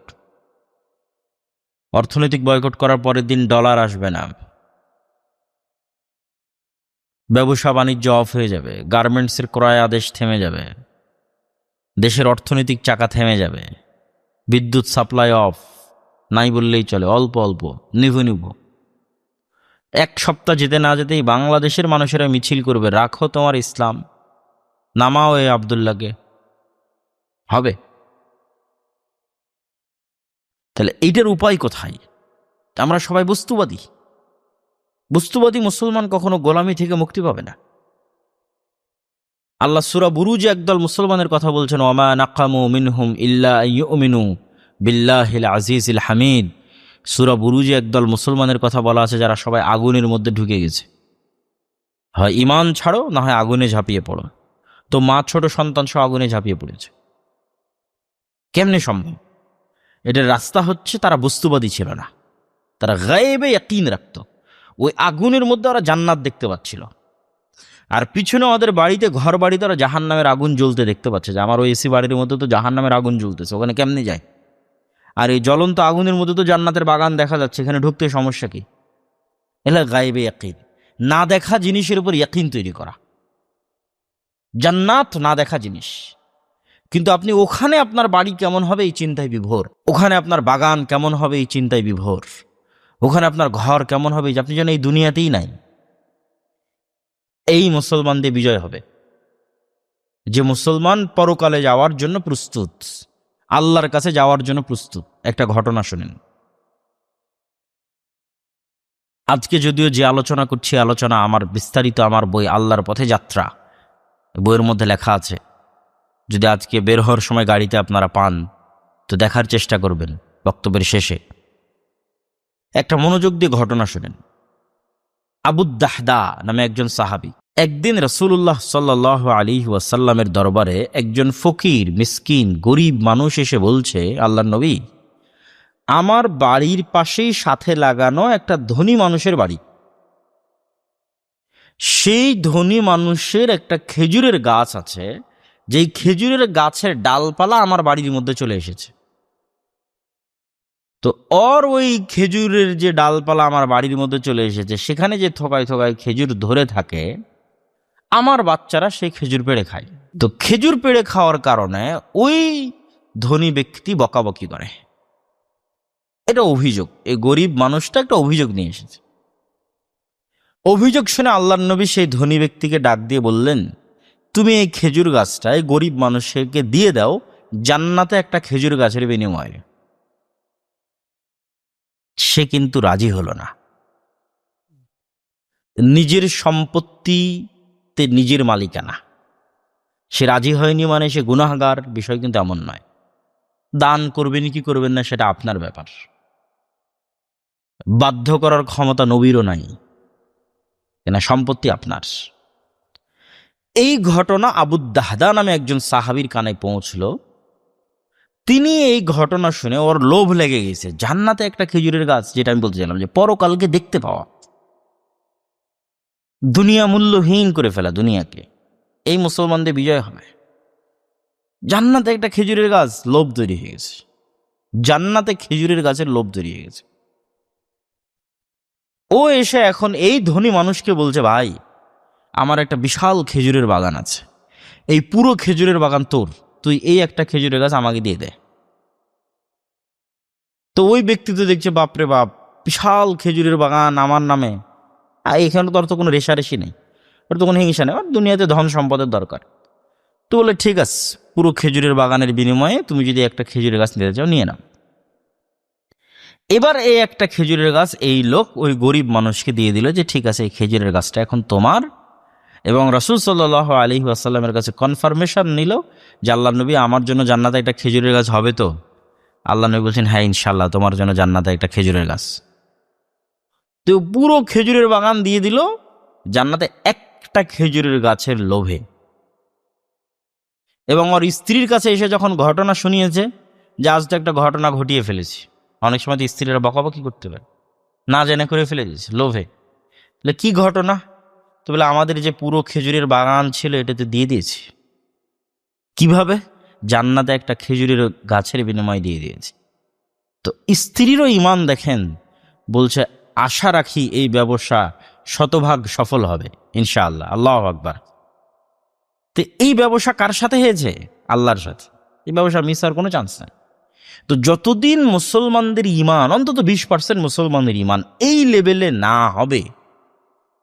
অর্থনৈতিক বয়কট করার পরের দিন ডলার আসবে না, ব্যবসা বাণিজ্য অফ হয়ে যাবে, গার্মেন্টসের ক্রয় আদেশ থেমে যাবে, দেশের অর্থনৈতিক চাকা থেমে যাবে, বিদ্যুৎ সাপ্লাই অফ, নাই বললেই চলে, অল্প অল্প নিভু নিভু। 1 সপ্তাহ যেতে না যেতেই বাংলাদেশের মানুষেরা মিছিল করবে, রাখো তোমার ইসলাম, নামাও এ আবদুল্লাহকে। হবে? তাহলে এইটার উপায় কোথায়? আমরা সবাই বস্তুবাদী। বস্তুবাদী মুসলমান কখনো গোলামি থেকে মুক্তি পাবে না। আল্লাহ সূরা বুরুজে একদল মুসলমানের কথা বলছেন, ওয়ামা নাকামু মিনহুম ইল্লা আইয়ুমিনু বিল্লাহিল আজিজিল হামিদ। সূরা বুরুজে একদল মুসলমানের কথা বলা আছে যারা সবাই আগুনের মধ্যে ঢুকে গেছে। হয় ঈমান ছাড়ো, না হয় আগুনে ঝাঁপিয়ে পড়ো। তো মা ছোট সন্তান সহ আগুনে ঝাঁপিয়ে পড়েছে। কেমনে সম্ভব? এটার রাস্তা হচ্ছে তারা বস্তুবাদী ছিল না, তারা গায়েবে ইয়াকিন রাখত। ওই আগুনের মধ্যে ওরা জান্নাত দেখতে পাচ্ছিল, আর পিছনে ওদের বাড়িতে, ঘর বাড়িতে ওরা জাহান্নামের আগুন জ্বলতে দেখতে পাচ্ছে, যে আমার ওই এসি বাড়ির মধ্যে তো জাহান্নামের আগুন জ্বলতেছে, ওখানে কেমনে যায়? আর এই জ্বলন্ত আগুনের মধ্যে তো জান্নাতের বাগান দেখা যাচ্ছে, এখানে ঢুকতে সমস্যা কি? এলা গায়েবে ইয়াকিন, না দেখা জিনিসের উপর ইয়াকিন তৈরি করা। জান্নাত না দেখা জিনিস, কিন্তু আপনি ওখানে আপনার বাড়ি কেমন হবে এই চিন্তায় বিভোর, ওখানে আপনার বাগান কেমন হবে এই চিন্তায় বিভোর, ওখানে আপনার ঘর কেমন হবে যে আপনি যেন এই দুনিয়াতেই নাই। এই মুসলমানদের বিজয় হবে যে মুসলমান পরকালে যাওয়ার জন্য প্রস্তুত, আল্লাহর কাছে যাওয়ার জন্য প্রস্তুত। একটা ঘটনা শুনেন। আজকে যদিও যে আলোচনা করছি, আলোচনা আমার বিস্তারিত আমার বই আল্লাহর পথে যাত্রা, বইয়ের মধ্যে লেখা আছে। যদি আজকে বের হওয়ার সময় গাড়িতে আপনারা পান তো দেখার চেষ্টা করবেন। বক্তব্যের শেষে একটা মনোযোগ দিয়ে ঘটনা শুনেন। আবু দাহদা নামে একজন সাহাবী একদিন রাসূলুল্লাহ সাল্লাল্লাহু আলাইহি ওয়াসাল্লামের দরবারে একজন ফকির, মিসকিন, গরিব মানুষ এসে বলছে, আল্লাহর নবী, আমার বাড়ির পাশেই সাথে লাগানো একটা ধনী মানুষের বাড়ি, সেই ধনী মানুষের একটা খেজুরের গাছ আছে, যেই খেজুরের গাছের ডালপালা আমার বাড়ির মধ্যে চলে এসেছে। তো ওই খেজুরের যে ডালপালা আমার বাড়ির মধ্যে চলে এসেছে, সেখানে যে থোকায় থোকায় খেজুর ধরে থাকে, আমার বাচ্চারা সেই খেজুর পেড়ে খায়। তো খেজুর পেড়ে খাওয়ার কারণে ওই ধনী ব্যক্তি বকাবকি করে। এটা অভিযোগ, এই গরিব মানুষটা একটা অভিযোগ নিয়ে এসেছে। অভিযোগ শুনে আল্লাহর নবী সেই ধনী ব্যক্তিকে ডাক দিয়ে বললেন, তুমি এই খেজুর গাছটায় গরিব মানুষকে দিয়ে দাও জান্নাতে একটা খেজুর গাছের বিনিময়ে। সে কিন্তু রাজি হলো না। নিজের সম্পত্তিতে নিজের মালিকানা, সে রাজি হয়নি মানে সে গুনাহগার, বিষয় কিন্তু এমন নয়। দান করবেন কি করবেন না সেটা আপনার ব্যাপার, বাধ্য করার ক্ষমতা নবীরও নাই, কেন সম্পত্তি আপনার। এই ঘটনা আবু দাহদা নামে একজন সাহাবীর কানে পৌঁছলো। তিনি এই ঘটনা শুনে ওর লোভ লেগে গেছে, জান্নাতে একটা খেজুরের গাছ, যেটা আমি বলতে চাইলাম যে পরকালকে দেখতে পাওয়া, দুনিয়া মূল্যহীন করে ফেলা দুনিয়াকে, এই মুসলমানদের বিজয় হবে। জান্নাতে একটা খেজুরের গাছ, লোভ তৈরি হয়ে গেছে, জান্নাতে খেজুরের গাছের লোভ তৈরি হয়ে গেছে। ও এসে এখন এই ধনী মানুষকে বলছে, ভাই আমার একটা বিশাল খেজুরের বাগান আছে, এই পুরো খেজুরের বাগান তোর, তুই এই একটা খেজুরের গাছ আমাকে দিয়ে দে। তো ওই ব্যক্তি তো দেখছে, বাপরে বাপ, বিশাল খেজুরের বাগান আমার নামে, এখানে তো আর তো কোনো রেশারেশি নেই, ওর তো কোনো হিংসা নেই, ওর দুনিয়াতে ধন সম্পদের দরকার। তো বলে, ঠিক আছে, পুরো খেজুরের বাগানের বিনিময়ে তুমি যদি একটা খেজুরের গাছ নিতে চাও নিয়ে নাও। এবার এই একটা খেজুরের গাছ এই লোক ওই গরিব মানুষকে দিয়ে দিল যে ঠিক আছে, এই খেজুরের গাছটা এখন তোমার। এবং রাসূল সাল্লাল্লাহু আলাইহি ওয়াসাল্লামের কাছে কনফার্মেশন নিল যে আল্লাহ নবী, আমার জন্য জান্নাতে একটা খেজুরের গাছ হবে তো? আল্লাহ নবী বলছেন, হ্যাঁ ইনশাল্লাহ তোমার জন্য জান্নাতে একটা খেজুরের গাছ। তো পুরো খেজুরের বাগান দিয়ে দিল জান্নাতে একটা খেজুরের গাছের লোভে। এবং ওর স্ত্রীর কাছে এসে যখন ঘটনা শুনিয়েছে যে আজ তো একটা ঘটনা ঘটিয়ে ফেলেছি, অনেক সময় তো স্ত্রীরা বকাবকি করতে পারে, না জেনে করে ফেলে দিয়েছে লোভে। বলে, কি ঘটনা? তো বলে, আমাদের যে পুরো খেজুরের বাগান ছিল এটাতে দিয়ে দিয়েছি। কিভাবে? জান্নাতে একটা খেজুরের গাছের বিনিময় দিয়ে দিয়েছি। তো স্ত্রীরও ইমান দেখেন, বলছে আশা রাখি এই ব্যবসা শতভাগ সফল হবে ইনশাআল্লাহ, আল্লাহু আকবার। তো এই ব্যবসা কার সাথে হয়েছে? আল্লাহর সাথে। এই ব্যবসা মিস হওয়ার কোনো চান্স নেই। তো যতদিন মুসলমানদের ইমান, অন্তত 20% মুসলমানদের ইমান এই লেভেলে না হবে,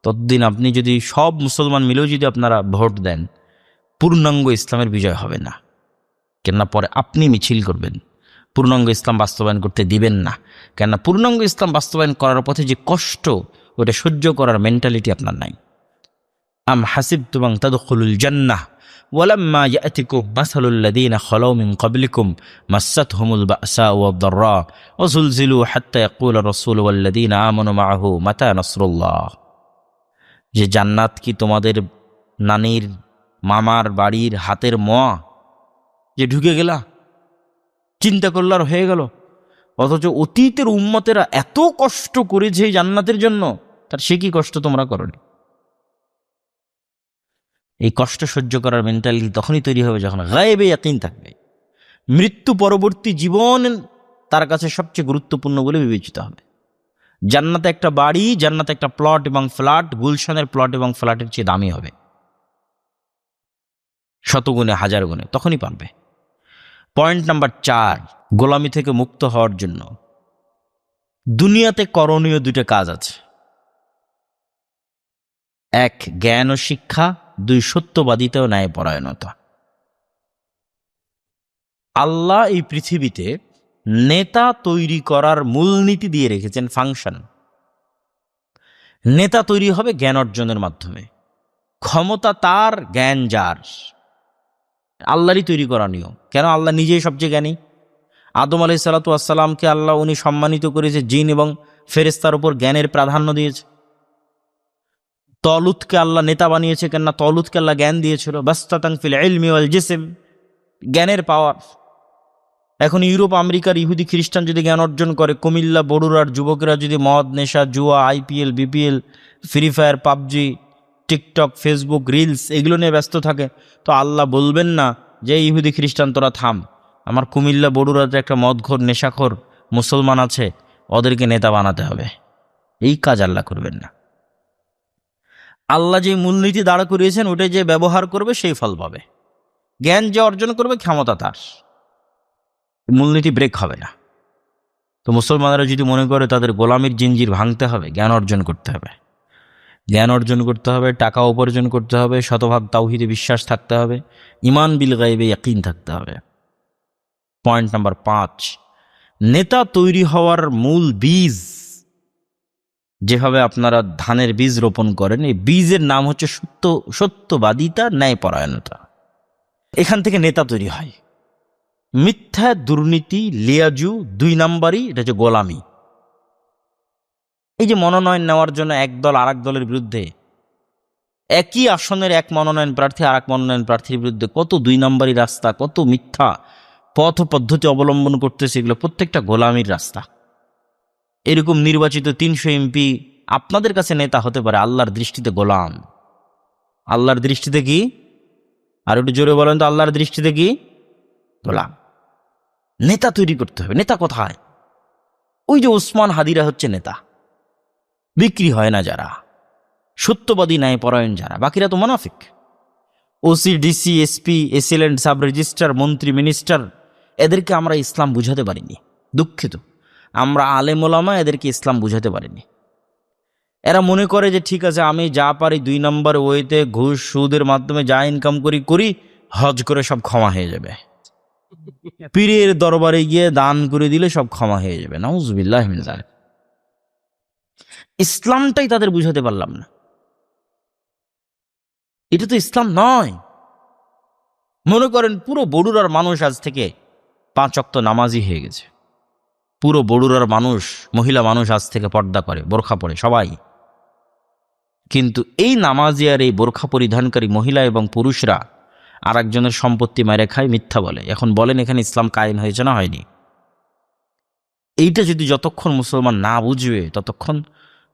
ততদিন আপনি যদি সব মুসলমান মিলেও যদি আপনারা ভোট দেন, পূর্ণাঙ্গ ইসলামের বিজয় হবে না। কেননা পরে আপনি মিছিল করবেন, পূর্ণাঙ্গ ইসলাম বাস্তবায়ন করতে দিবেন না। কেননা পূর্ণাঙ্গ ইসলাম বাস্তবায়ন করার পথে যে কষ্ট, ওটা সহ্য করার মেন্টালিটি আপনার নাই। আম হাসিবতুম আন তাদখুলুল জান্নাহ ওয়ালাম্মা ইয়াতিকুম মাসালুল লাযীনা খালাউ মিন ক্বাবলিকুম মাসাতহুমুল বা'সা ওয়াদ-দাররা ওয়া যুলজিলু হাত্তা ইয়াকুলা রাসূলু ওয়াল লাযীনা আমানু মা'আহু মাতা নাসরুল্লাহ। যে জান্নাত কি তোমাদের নানির মামার বাড়ির হাতের মোয়া যে ঢুকে গেলা, চিন্তা করলে আর হয়ে গেল? অথচ অতীতের উম্মতেরা এত কষ্ট করেছে এই জান্নাতের জন্য, তার সে কি কষ্ট তোমরা করনি? এই কষ্ট সহ্য করার মেন্টালিটি তখনই তৈরি হবে যখন গায়েবে ইয়াকিন থাকবে। মৃত্যু পরবর্তী জীবন তার কাছে সবচেয়ে গুরুত্বপূর্ণ বলে বিবেচিত হবে। জান্নাতে একটা বাড়ি, জান্নাতে একটা প্লট এবং ফ্ল্যাট, গুলশানের প্লট এবং ফ্ল্যাটের চেয়ে দামি হবে, শতগুণে হাজার গুণে, তখনই পারবে। পয়েন্ট নাম্বার 4, গোলামি থেকে মুক্ত হওয়ার জন্য দুনিয়াতে করণীয় 2টা কাজ আছে। 1, জ্ঞান ও শিক্ষা। 2, সত্যবাদিতা ও ন্যায়পরায়ণতা। আল্লাহ এই পৃথিবীতে নেতা তৈরি করার মূলনীতি দিয়ে রেখেছেন, ফাংশন। নেতা তৈরি হবে জ্ঞান অর্জনের মাধ্যমে। ক্ষমতা তার, জ্ঞান যার। আল্লাহরই তৈরি করা নিয়ম। কেন? আল্লাহ নিজেই সবচেয়ে জ্ঞানী। আদম আলাইহিসসালাতু ওয়াসসালামকে আল্লাহ উনি সম্মানিত করেছে, জিন এবং ফেরেশতার উপর জ্ঞানের প্রাধান্য দিয়েছে। তলুতকে আল্লাহ নেতা বানিয়েছে, কেননা তলুতকে আল্লাহ জ্ঞান দিয়েছিল। বাসতাতান ফিল ইলমি ওয়াল জিসম, জ্ঞানের পাওয়ার। এখন ইউরোপ আমেরিকার ইহুদি খ্রিস্টান যদি জ্ঞান অর্জন করে, কুমিল্লা বড়ুরার যুবকেরা যদি মদ, নেশা, জুয়া, IPL, BPL, free fire, PUBG, TikTok, Facebook, reels এগুলো নিয়ে ব্যস্ত থাকে, তো আল্লাহ বলবেন না যে ইহুদি খ্রিস্টান তোরা থাম, আমার কুমিল্লা বড়ুরাতে একটা মদখোর নেশাখোর মুসলমান আছে, ওদেরকে নেতা বানাতে হবে? এই কাজ আল্লাহ করবেন না। আল্লাহ যে মূলনীতি দাঁড়া করিয়েছেন ওটাই যে ব্যবহার করবে সেই ফল পাবে। জ্ঞান যে অর্জন করবে ক্ষমতা তার, মূলনীতি ব্রেক হবে না। তো মুসলমানরা যদি মনে করে তাদের গোলামির জিঞ্জির ভাঙতে হবে, জ্ঞান অর্জন করতে হবে। জ্ঞান অর্জন করতে হবে, টাকা উপার্জন করতে হবে, শতভাগ তাওহীদে বিশ্বাস থাকতে হবে, ইমান বিল গায়বে ইয়াকিন থাকতে হবে। পয়েন্ট নাম্বার 5, নেতা তৈরি হওয়ার মূল বীজ, যেভাবে আপনারা ধানের বীজ রোপণ করেন, এই বীজের নাম হচ্ছে সত্যবাদিতা, ন্যায়পরায়ণতা। এখান থেকে নেতা তৈরি হয়। মিথ্যা, দুর্নীতি, লিয়াজু, 2 নাম্বারই, এটা হচ্ছে গোলামি। এই যে মনোনয়ন নেওয়ার জন্য এক দল আর এক দলের বিরুদ্ধে, একই আসনের এক মনোনয়ন প্রার্থী আর এক মনোনয়ন প্রার্থীর বিরুদ্ধে কত 2 নাম্বারই রাস্তা, কত মিথ্যা পথ পদ্ধতি অবলম্বন করতেছে, এগুলো প্রত্যেকটা গোলামির রাস্তা। এরকম নির্বাচিত 300 এমপি আপনাদের কাছে নেতা হতে পারে, আল্লাহর দৃষ্টিতে গোলাম। আল্লাহর দৃষ্টিতে কি? আর একটু জোরে বলেন তো, আল্লাহর দৃষ্টিতে কি? গোলাম। নেতা তৈরি করতে হবে। নেতা কোথায়? ওই যে ওসমান হাদিরা হচ্ছে নেতা, বিক্রি হয় না যারা, সত্যবাদী ন্যায়পরায়ণ যারা, বাকিরা তো মুনাফিক। OC, DC, SP, AC land, sub registrar, মন্ত্রী, মিনিস্টার, এদেরকে আমরা ইসলাম বুঝাতে পারিনি, দুঃখিত। আমরা আলেম ওলামা এদেরকে ইসলাম বুঝাতে পারিনি। এরা মনে করে যে ঠিক আছে, আমি যা পারি 2 নম্বর ওয়েতে ঘুষ সুদের মাধ্যমে যা ইনকাম করি হজ করে সব ক্ষমা হয়ে যাবে, পীরের দরবারে গিয়ে দান করে দিলে সব ক্ষমা হয়ে যাবে। নাউজুবিল্লাহ মিন যালিক। ইসলামটাই তাদের বুঝাতে পারলাম না। এটা তো ইসলাম নয়। মনে করেন পুরো বড়ুরার মানুষ আজ থেকে 5 ওয়াক্ত নামাজি হয়ে গেছে। পুরো বড়ুরার মানুষ, মহিলা মানুষ আজ থেকে পর্দা করে, বোরখা পরে সবাই। কিন্তু এই নামাজি আর এই বোরখা পরিধানকারী মহিলা এবং পুরুষরা আর একজনের সম্পত্তি মেরে খায়, মিথ্যা বলে। এখন বলেন এখানে ইসলাম কায়েম হয়েছে না হয়নি? এইটা যদি যতক্ষণ মুসলমান না বুঝবে ততক্ষণ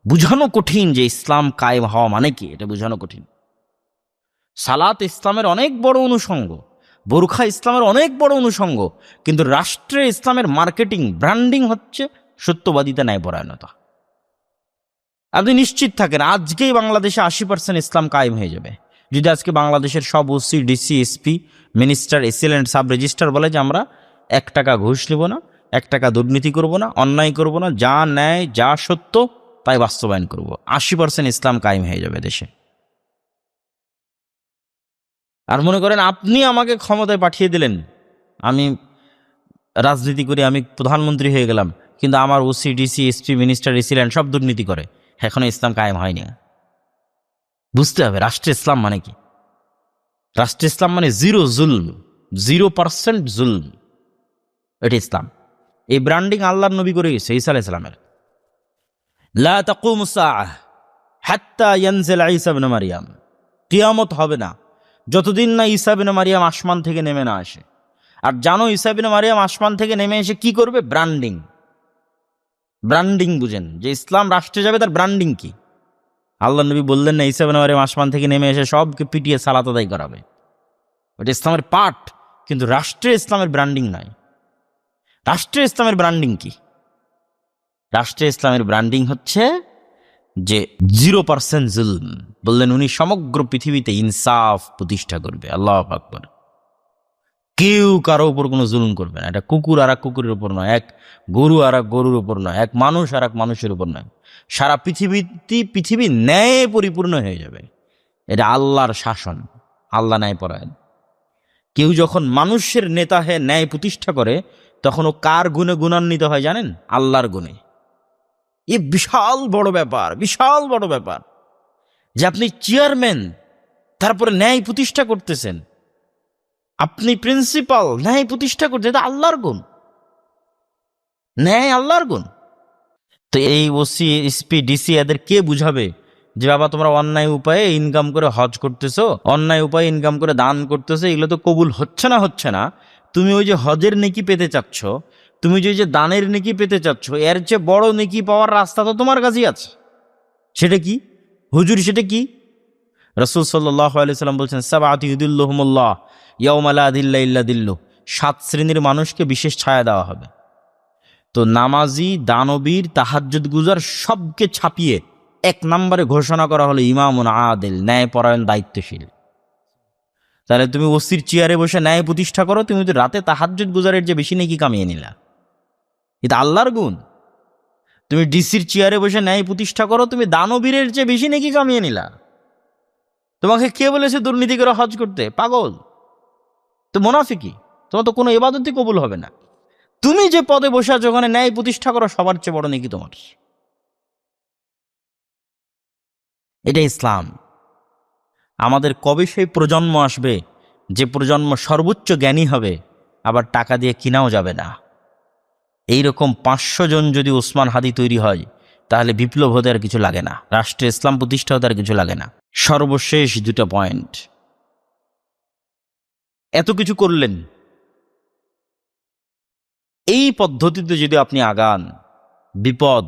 বুঝানো কঠিন যে ইসলাম কায়েম হওয়া মানে কি, এটা বুঝানো কঠিন। সালাত ইসলামের অনেক বড় অনুষঙ্গ, বোরখা ইসলামের অনেক বড় অনুষঙ্গ, কিন্তু রাষ্ট্রে ইসলামের মার্কেটিং, ব্র্যান্ডিং হচ্ছে সত্যবাদিতা, ন্যায়পরায়ণতা। আপনি নিশ্চিত থাকেন আজকেই বাংলাদেশে 80% ইসলাম কায়েম হয়ে যাবে যদি আজকে বাংলাদেশের সব OC, DC, SP, minister, AC land, sub registrar বলে যে আমরা 1 টাকা ঘুষ নেব না, 1 টাকা দুর্নীতি করব না, অন্যায় করব না, যা ন্যায় যা সত্য তাই বাস্তবায়ন করব। 80% ইসলাম কায়েম হয়ে যাবে দেশে। আর মনে করেন আপনি আমাকে ক্ষমতায় পাঠিয়ে দিলেন, আমি রাজনীতি করি, আমি প্রধানমন্ত্রী হয়ে গেলাম, কিন্তু আমার ওসি, ডিসি, এসপি, মিনিস্টার, এসিলেন্ট সব দুর্নীতি করে, এখনো ইসলাম কায়েম হয়নি। বুঝতে হবে রাষ্ট্র ইসলাম মানে কি। রাষ্ট্র ইসলাম মানে 0 জুলম, 0% জুলম, এটা ইসলাম। এই ব্র্যান্ডিং আল্লাহর নবী করে গেছে, ঈসা আলাইহিস সালামের। লা তাকুমুস সাআহ হাত্তা ইয়ানজিলা ঈসা ইবনে মারইয়াম, কিয়ামত হবে না যতদিন না ঈসা ইবনে মারইয়াম আসমান থেকে নেমে না আসে। আর জানো ঈসা ইবনে মারইয়াম আসমান থেকে নেমে এসে কি করবে? ব্র্যান্ডিং। ব্র্যান্ডিং বুঝেন যে ইসলাম রাষ্ট্রে যাবে, তার ব্র্যান্ডিং কি? আল্লাহ নবী বললেন না ঈসা ইবনে মারইয়াম আসমান থেকে নেমে এসে সবকে পিটিয়ে সালাত আদায় করাবে, ওটা ইসলামের পার্ট, কিন্তু রাষ্ট্রে ইসলামের ব্র্যান্ডিং নাই। রাষ্ট্রে ইসলামের ব্র্যান্ডিং কি? রাষ্ট্রে ইসলামের ব্র্যান্ডিং হচ্ছে যে 0% জুলম। বললেন উনি সমগ্র পৃথিবীতে ইনসাফ প্রতিষ্ঠা করবে। আল্লাহু আকবার। কেউ কারো উপর কোনো জুলুম করবে না। এটা কুকুর আর এক কুকুরের উপর নয়, এক গরু আর এক গরুর উপর নয়, এক মানুষ আর এক মানুষের উপর নয়। সারা পৃথিবী ন্যায়ে পরিপূর্ণ হয়ে যাবে। এটা আল্লাহর শাসন, আল্লাহ ন্যায়পরায়ণ। কেউ যখন মানুষের নেতা হয়ে ন্যায় প্রতিষ্ঠা করে তখন ও কার গুণে গুণান্বিত হয় জানেন? আল্লাহর গুণে। এ বিশাল বড় ব্যাপার, বিশাল বড় ব্যাপার যে আপনি চেয়ারম্যান, তারপরে ন্যায় প্রতিষ্ঠা করতেছেন, আপনি প্রিন্সিপাল, ন্যায় প্রতিষ্ঠা করতে, এটা আল্লাহর গুণ। ন্যায় আল্লাহর গুণ। তো এই ওসি, এসপি, ডিসি এদের কে বুঝাবে যে বাবা তোমরা অন্যায় উপায়ে ইনকাম করে হজ করতেছো, অন্যায় উপায়ে ইনকাম করে দান করতেছো, এগুলো তো কবুল হচ্ছে না। তুমি ওই যে হজের নেকি পেতে চাচ্ছ, তুমি যে দানের নেকি পেতে চাচ্ছ, এর চেয়ে বড় নেকি পাওয়ার রাস্তা তো তোমার কাছেই আছে। সেটা কি হুজুর? সেটা কি? রাসূল সাল্লাল্লাহু আলাইহি সাল্লাম বলছেন, সাবআতু ইউদিল্লুহুমুল্লাহ ইয়াওমা লা দিল্লা ইল্লা দিল্লুহ, 7 শ্রেণীর মানুষকে বিশেষ ছায়া দেওয়া হবে। তো নামাজি, দানবীর, তাহাজ্জুদ গুজার সবকে ছাপিয়ে 1 নম্বরে ঘোষণা করা হলো ইমামুন আদিল, ন্যায়পরায়ণ, দায়িত্বশীল। তাহলে তুমি ওসির চেয়ারে বসে ন্যায় প্রতিষ্ঠা করো, তুমি তো রাতে তাহাজ্জুদ গুজারের যে বেশি নেকি কামিয়ে নিলা। এটা আল্লাহর গুণ। তুমি ডিসির চেয়ারে বসে ন্যায় প্রতিষ্ঠা করো, তুমি দানবীরের চেয়ে বেশি নেকি কামিয়ে নিলা। তোমাকে কে বলেছে দুর্নীতি করে হজ করতে? পাগল, তো মুনাফিকি, তোমার তো কোনো ইবাদতই কবুল হবে না। তুমি যে পদে বসে আছো ওখানে ন্যায় প্রতিষ্ঠা করো, সবার চেয়ে বড় নেকি তোমার। এটা ইসলাম। আমাদের কবে সেই প্রজন্ম আসবে যে প্রজন্ম সর্বোচ্চ জ্ঞানী হবে, আবার টাকা দিয়ে কিনাও যাবে না? এইরকম 500 জন যদি ওসমান হাদি তৈরি হয়, তাহলে বিপ্লব হতে আর কিছু লাগে না, রাষ্ট্রে ইসলাম প্রতিষ্ঠা হতে আর কিছু লাগে না। সর্বশেষ 2টা পয়েন্ট। এত কিছু করলেন, এই পদ্ধতিতে যদি আপনি আগান, বিপদ,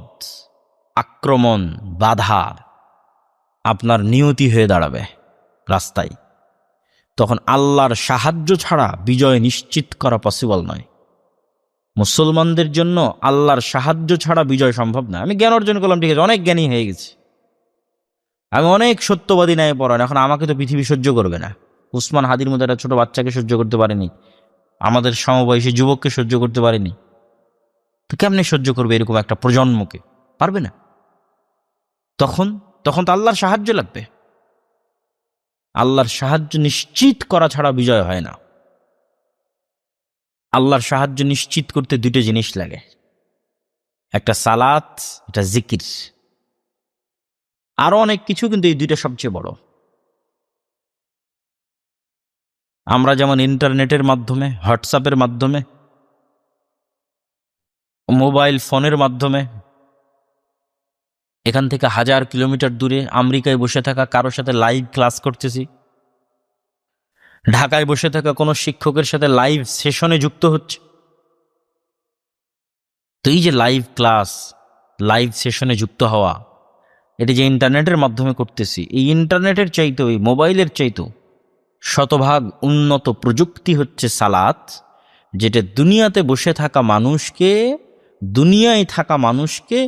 আক্রমণ, বাধা আপনার নিয়তি হয়ে দাঁড়াবে রাস্তায়। তখন আল্লাহর সাহায্য ছাড়া বিজয় নিশ্চিত করা পসিবল নয়। মুসলমানদের জন্য আল্লাহর সাহায্য ছাড়া বিজয় সম্ভব না। আমি জ্ঞান অর্জন করলাম, ঠিক আছে, অনেক জ্ঞানী হয়ে গেছি, আমি অনেক সত্যবাদী ন্যায় পরায়ণ, এখন আমাকে তো পৃথিবী সহ্য করবে না। উসমান হাদির মতো একটা ছোট বাচ্চাকে সহ্য করতে পারেনি, আমাদের সমবয়সী যুবককে সহ্য করতে পারেনি, তো কেমনে সহ্য করবে এরকম একটা প্রজন্মকে? পারবে না। তখন তখন তো আল্লাহর সাহায্য লাগবে। আল্লাহর সাহায্য নিশ্চিত করা ছাড়া বিজয় হয় না। আল্লাহর সাহায্য নিশ্চিত করতে 2টো জিনিস লাগে, একটা সালাত, একটা জিকির, আরো অনেক কিছু, কিন্তু এই 2টা সবচেয়ে বড়। আমরা যেমন ইন্টারনেটের মাধ্যমে, হোয়াটসঅ্যাপের মাধ্যমে, মোবাইল ফোনের মাধ্যমে এখান থেকে 1000 কিলোমিটার দূরে আমেরিকায় বসে থাকা কারোর সাথে লাইভ ক্লাস করতেছি, ঢাকায় বসে থাকা কোনো শিক্ষকের সাথে লাইভ সেশনে যুক্ত হচ্ছে। তো এই যে লাইভ ক্লাস, লাইভ সেশনে যুক্ত হওয়া, এটি যে ইন্টারনেটের মাধ্যমে করতেছি, এই ইন্টারনেটের চাইতেও, এই মোবাইলের চাইতেও শতভাগ উন্নত প্রযুক্তি হচ্ছে সালাত, যেটা দুনিয়াতে বসে থাকা মানুষকে, দুনিয়ায় থাকা মানুষকে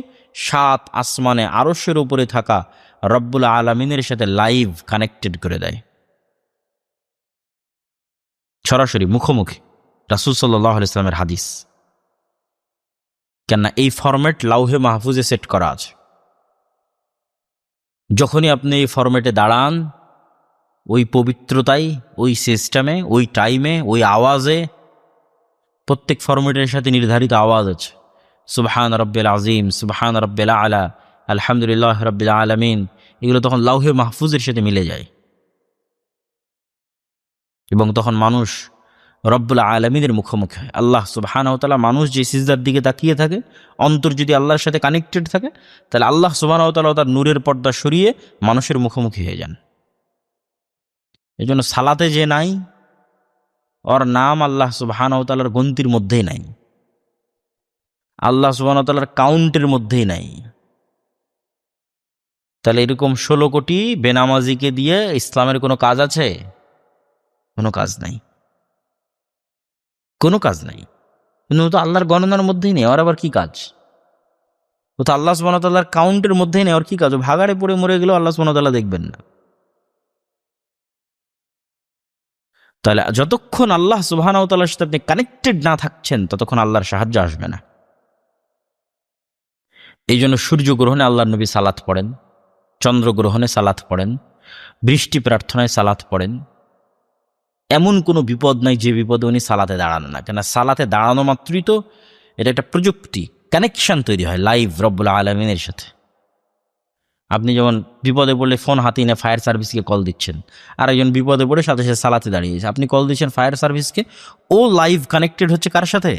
7 আসমানে আরশের উপরে থাকা রব্বুল আলামিনের সাথে লাইভ কানেক্টেড করে দেয়, সরাসরি মুখোমুখি। রাসূল সাল্লাল্লাহু আলাইহি ওয়াসাল্লামের হাদিস। কেননা এই ফরম্যাট লাউহে মাহফুজে সেট করা আছে। যখনই আপনি এই ফরম্যাটে দাঁড়ান, ওই পবিত্রতায়, ওই সিস্টেমে, ওই টাইমে, ওই আওয়াজে, প্রত্যেক ফরম্যাটের সাথে নির্ধারিত আওয়াজ আছে। সুবহান রাব্বিল আযীম, সুবহান রাব্বিল আলা, আলহামদুলিল্লাহ রাব্বিল আলামিন, এগুলো তখন লাউহে মাহফুজের সাথে মিলে যায়। এবং তখন মানুষ রব্বুল আলামিনের মুখোমুখি হয়। আল্লাহ সুবহানাহু ওয়া তাআলা, মানুষ যে সিজদার দিকে তাকিয়ে থাকে, অন্তর যদি আল্লাহর সাথে কানেক্টেড থাকে, তাহলে আল্লাহ সুবহানাহু ওয়া তাআলা তার নূরের পর্দা সরিয়ে মানুষের মুখোমুখি হয়ে যান। এই জন্য সালাতে যে নাই, ওর নাম আল্লাহ সুবহানাহু ওয়া তাআলার গন্তির মধ্যেই নাই, আল্লাহ সুবহানাহু ওয়া তাআলার কাউন্টের মধ্যেই নাই। তাহলে এরকম 16 কোটি বেনামাজিকে দিয়ে ইসলামের কোনো কাজ আছে? কোনো কাজ নাই, কোনো কাজ নাই। কিন্তু ও তো আল্লাহর গণনার মধ্যেই নেই, ওর আবার কি কাজ? ও তো আল্লাহ সুবহানাহু ওয়া তাআলার কাউন্টের মধ্যেই নেই, ওর কি কাজ? ও ভাগাড়ে পড়ে মরে গেলেও আল্লাহ সুবহানাহু ওয়া তাআলা দেখবেন না। তাহলে যতক্ষণ আল্লাহ সুবহানাহু ওয়া তাআলার সাথে আপনি কানেক্টেড না থাকছেন, ততক্ষণ আল্লাহর সাহায্য আসবে না। এই জন্য সূর্যগ্রহণে আল্লাহর নবী সালাত পড়েন, চন্দ্রগ্রহণে সালাত পড়েন, বৃষ্টি প্রার্থনায় সালাত পড়েন। এমন কোনো বিপদ নাই যে বিপদে উনি সালাতে দাঁড়ান না। কেন? সালাতে দাঁড়ানো মাত্রই তো এটা একটা প্রযুক্তি, কানেকশন তৈরি হয় লাইভ রব্বুল আলামিনের সাথে। আপনি যেমন বিপদে পড়লে ফোন হাতে নিয়ে ফায়ার সার্ভিসকে কল দিচ্ছেন, আর একজন বিপদে পড়ে সাথে সাথে সালাতে দাঁড়িয়েছে, আপনি কল দিচ্ছেন ফায়ার সার্ভিসকে, ও লাইভ কানেক্টেড হচ্ছে কার সাথে?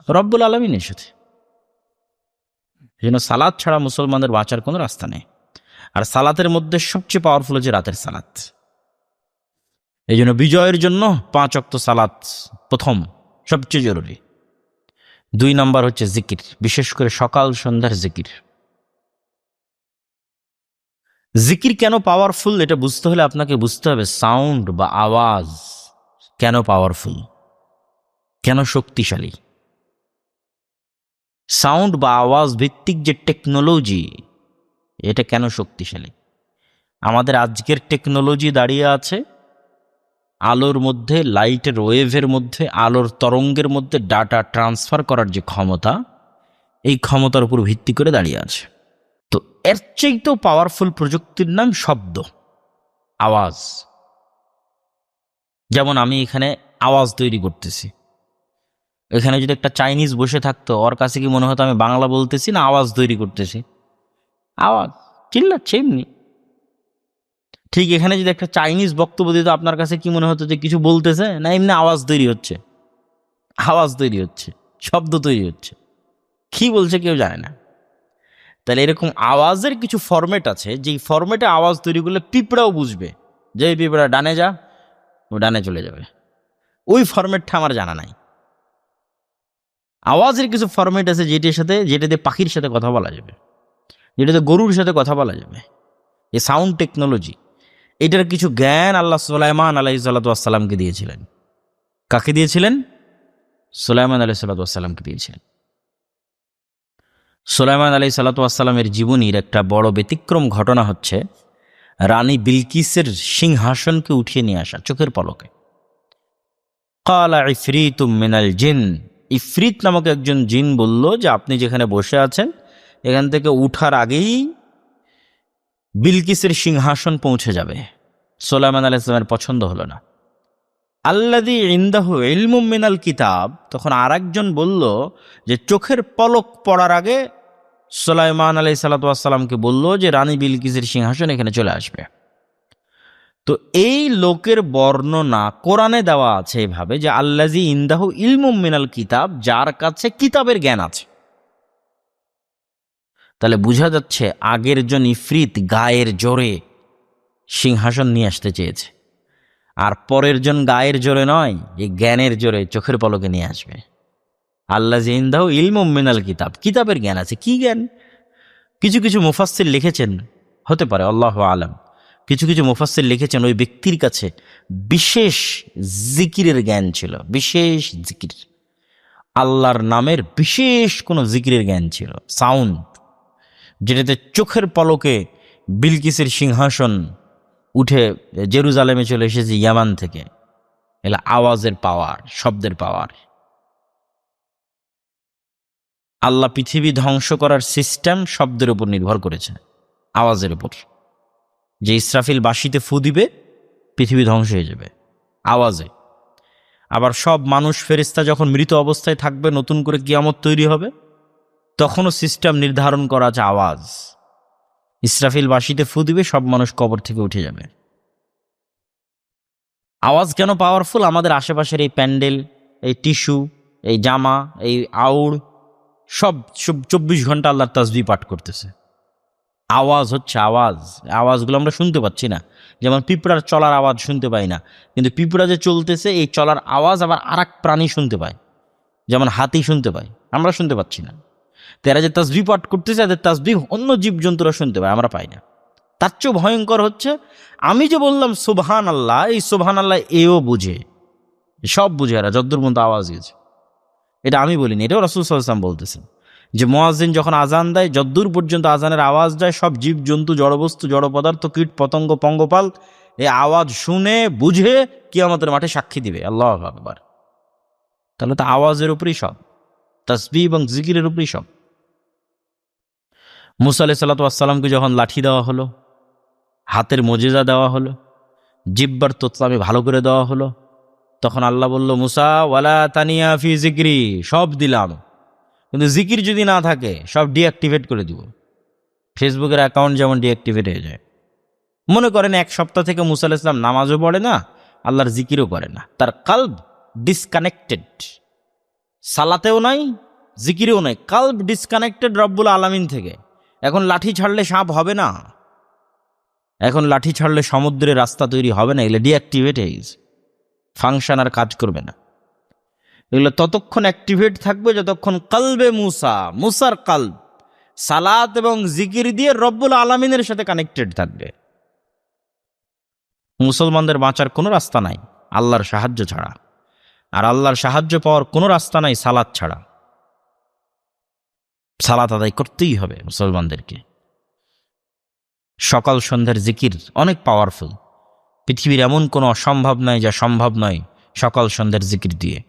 রব্বুল আলামিনের সাথে। এই জন্য সালাত ছাড়া মুসলমানদের বাঁচার কোনো রাস্তা নেই। আর সালাতের মধ্যে সবচেয়ে পাওয়ারফুল হচ্ছে রাতের সালাত। এই জন্য বিজয়ের জন্য 5 ওয়াক্ত সালাত প্রথম, সবচেয়ে জরুরি। 2 নম্বর হচ্ছে জিকির, বিশেষ করে সকাল সন্ধ্যার জিকির। জিকির কেন পাওয়ারফুল এটা বুঝতে হলে আপনাকে বুঝতে হবে সাউন্ড বা আওয়াজ কেন পাওয়ারফুল, কেন শক্তিশালী। সাউন্ড বা আওয়াজ ভিত্তিক যে টেকনোলজি, এটা কেন শক্তিশালী। আমাদের আজকের টেকনোলজি দাঁড়িয়ে আছে আলোর মধ্যে, লাইটের ওয়েভের মধ্যে, আলোর তরঙ্গের মধ্যে ডাটা ট্রান্সফার করার যে ক্ষমতা, এই ক্ষমতার উপর ভিত্তি করে দাঁড়িয়ে আছে। তো এর চাইতেও পাওয়ারফুল প্রযুক্তির নাম শব্দ, আওয়াজ। যেমন আমি এখানে আওয়াজ তৈরি করতেছি, এখানে যদি একটা চাইনিজ বসে থাকতো, ওর কাছে কি মনে হতো আমি বাংলা বলতেছি না আওয়াজ তৈরি করতেছি? আওয়াজ চিল্লাচ্ছে এমনি। ঠিক এখানে যদি একটা চাইনিজ বক্তব্য দিত, আপনার কাছে কি মনে হতো যে কিছু বলতেছে না এমনি আওয়াজ তৈরি হচ্ছে? আওয়াজ তৈরি হচ্ছে, শব্দ তৈরি হচ্ছে, কি বলছে কেউ জানে না। তাহলে এরকম আওয়াজের কিছু ফরম্যাট আছে, যেই ফরম্যাটে আওয়াজ তৈরি করলে পিঁপড়াও বুঝবে যে এই পিঁপড়া ডানে যা, ও ডানে চলে যাবে। ওই ফরম্যাটটা আমার জানা নাই। আওয়াজের কিছু ফরম্যাট আছে যেটাতে পাখির সাথে কথা বলা যাবে, যেটাতে গরুর সাথে কথা বলা যাবে। এই সাউন্ড টেকনোলজি, এটার কিছু জ্ঞান আল্লাহ সুলাইমান আলাইহিসসালামকে দিয়েছিলেন। কাকে দিয়েছিলেন? সুলাইমান আলাইহিসসালামকে দিয়েছিলেন। সুলাইমান আলাইহিসসালামের জীবনীর একটা বড় ব্যতিক্রম ঘটনা হচ্ছে রানী বিলকিসের সিংহাসনকে উঠিয়ে নিয়ে আসা চোখের পলকে। ক্বালা ইফরিতুম মিনাল জিন, ইফরিত নামক একজন জিন বলল যে আপনি যেখানে বসে আছেন এখান থেকে উঠার আগেই বিলকিসের সিংহাসন পৌঁছে যাবে। সুলাইমান আলাইহিস সালামের পছন্দ হলো না। আল্লাযী ইনদাহু ইলমুম মিনাল কিতাব, তখন আরেকজন বলল যে চোখের পলক পড়ার আগে সুলাইমান আলাইহিস সালামকে বলল যে রানী বিলকিসের সিংহাসন এখানে চলে আসবে। তো এই লোকের বর্ণনা কোরআনে দেওয়া আছে এভাবে যে আল্লাযী ইনদাহু ইলমুম মিনাল কিতাব, যার কাছে কিতাবের জ্ঞান আছে। তাহলে বোঝা যাচ্ছে আগের জন ইফরিত গায়ের জোরে সিংহাসন নিয়ে আসতে চেয়েছে, আর পরের জন গায়ের জোরে নয়, এই জ্ঞানের জোরে চোখের পলকে নিয়ে আসবে। আল্লাযী ইনদাহু ইলমুম মিনাল কিতাব, কিতাবের জ্ঞান আছে। কি জ্ঞান? কিছু কিছু মুফাসসির লিখেছেন, হতে পারে আল্লাহু আলাম, কিছু কিছু মুফাসসির লিখেছেন ওই ব্যক্তির কাছে বিশেষ জিকিরের জ্ঞান ছিল, বিশেষ জিকির, আল্লাহর নামের বিশেষ কোনো জিকিরের জ্ঞান ছিল, সাউন্ড, যেটাতে চোখের পলকে বিলকিসের সিংহাসন উঠে জেরুজালেমে চলে এসেছে ইয়ামান থেকে। এলা আওয়াজের পাওয়ার, শব্দের পাওয়ার। আল্লাহ পৃথিবী ধ্বংস করার সিস্টেম শব্দের উপর নির্ভর করেছে, আওয়াজের উপর। যে ইসরাফিল বাঁশিতে ফু দিবে পৃথিবী ধ্বংস হয়ে যাবে আওয়াজে। আবার সব মানুষ ফেরেশতা যখন মৃত অবস্থায় থাকবে, নতুন করে কিয়ামত তৈরি হবে, তখনও সিস্টেম নির্ধারণ করা আছে আওয়াজ। ইসরাফিল বাঁশিতে ফু দিবে, সব মানুষ কবর থেকে উঠে যাবে। আওয়াজ কেন পাওয়ারফুল? আমাদের আশেপাশের এই প্যান্ডেল, এই টিস্যু, এই জামা, এই আউড়, সব 24 ঘন্টা আল্লাহর তাসবিহ পাঠ করতেছে। আওয়াজ হচ্ছে আওয়াজ, আওয়াজগুলো আমরা শুনতে পাচ্ছি না। যেমন পিঁপড়ার চলার আওয়াজ শুনতে পাই না, কিন্তু পিঁপড়া যে চলতেছে এই চলার আওয়াজ আবার আরেক প্রাণী শুনতে পায়, যেমন হাতি শুনতে পায়, আমরা শুনতে পাচ্ছি না। তারা যে তাসবিহ পাঠ করতেছে, এদের তাসবিহ অন্য জীবজন্তুরা শুনতে পায়, আমরা পাই না। তার চেয়েও ভয়ঙ্কর হচ্ছে আমি যে বললাম সুবহান আল্লাহ, এই সুবহান আল্লাহ এও বুঝে, সব বুঝে এরা, যদ্দূর পর্যন্ত আওয়াজ গেছে। এটা আমি বলিনি, এটাও রাসূল সাল্লাল্লাহু আলাইহি ওয়াসাল্লাম বলতেছেন যে মুয়াজ্জিন যখন আজান দেয়, যদ্দূর পর্যন্ত আজানের আওয়াজ যায়, সব জীবজন্তু, জড়বস্তু, জড় পদার্থ, কীট পতঙ্গ, পঙ্গপাল এই আওয়াজ শুনে বুঝে কিয়ামতের মাঠে সাক্ষী দিবে। আল্লাহু আকবার। তাহলে তো আওয়াজের উপরই সব, তাসবিহ এবং জিকিরের উপরই সব। মুসা আলাইহিস সালামকে যখন লাঠি দেওয়া হলো, হাতের মজেজা দেওয়া হলো, জিব্বার তোতলামি ভালো করে দেওয়া হলো, তখন আল্লাহ বলল মুসা ওয়ালা তানিয়া ফি জিক্রি, সব দিলাম, কিন্তু জিকির যদি না থাকে সব ডিঅ্যাক্টিভেট করে দিব। ফেসবুকের অ্যাকাউন্ট যেমন ডিঅ্যাক্টিভেট হয়ে যায়। মনে করেন এক সপ্তাহ থেকে মুসা আলাইহিস সালাম নামাজও পড়ে না, আল্লাহর জিকিরও করে না, তার কালব ডিসকানেক্টেড, সালাতেও নাই, জিকিরেও নাই, কালব ডিসকানেক্টেড রব্বুল আলামিন থেকে। এখন লাঠি ছাড়লে সাপ হবে না, এখন লাঠি ছাড়লে সমুদ্রের রাস্তা তৈরি হবে না, এগুলো ডিঅ্যাক্টিভেট হয়ে গেছে, ফাংশন আর কাজ করবে না। এগুলো ততক্ষণ অ্যাক্টিভেট থাকবে যতক্ষণ কালবে মুসার কালব, সালাত এবং জিকির দিয়ে রব্বুল আলামিনের সাথে কানেক্টেড থাকবে। মুসলমানদের বাঁচার কোনো রাস্তা নাই আল্লাহর সাহায্য ছাড়া, আর আল্লাহর সাহায্য পাওয়ার কোনো রাস্তা নাই সালাত ছাড়া। সালাত আদায় করতেই হবে মুসলমানদেরকে। সকাল সন্ধ্যার জিকির অনেক পাওয়ারফুল। পৃথিবীর এমন কোনো অসম্ভব নয় যা সম্ভব নয় সকাল সন্ধ্যার জিকির দিয়ে।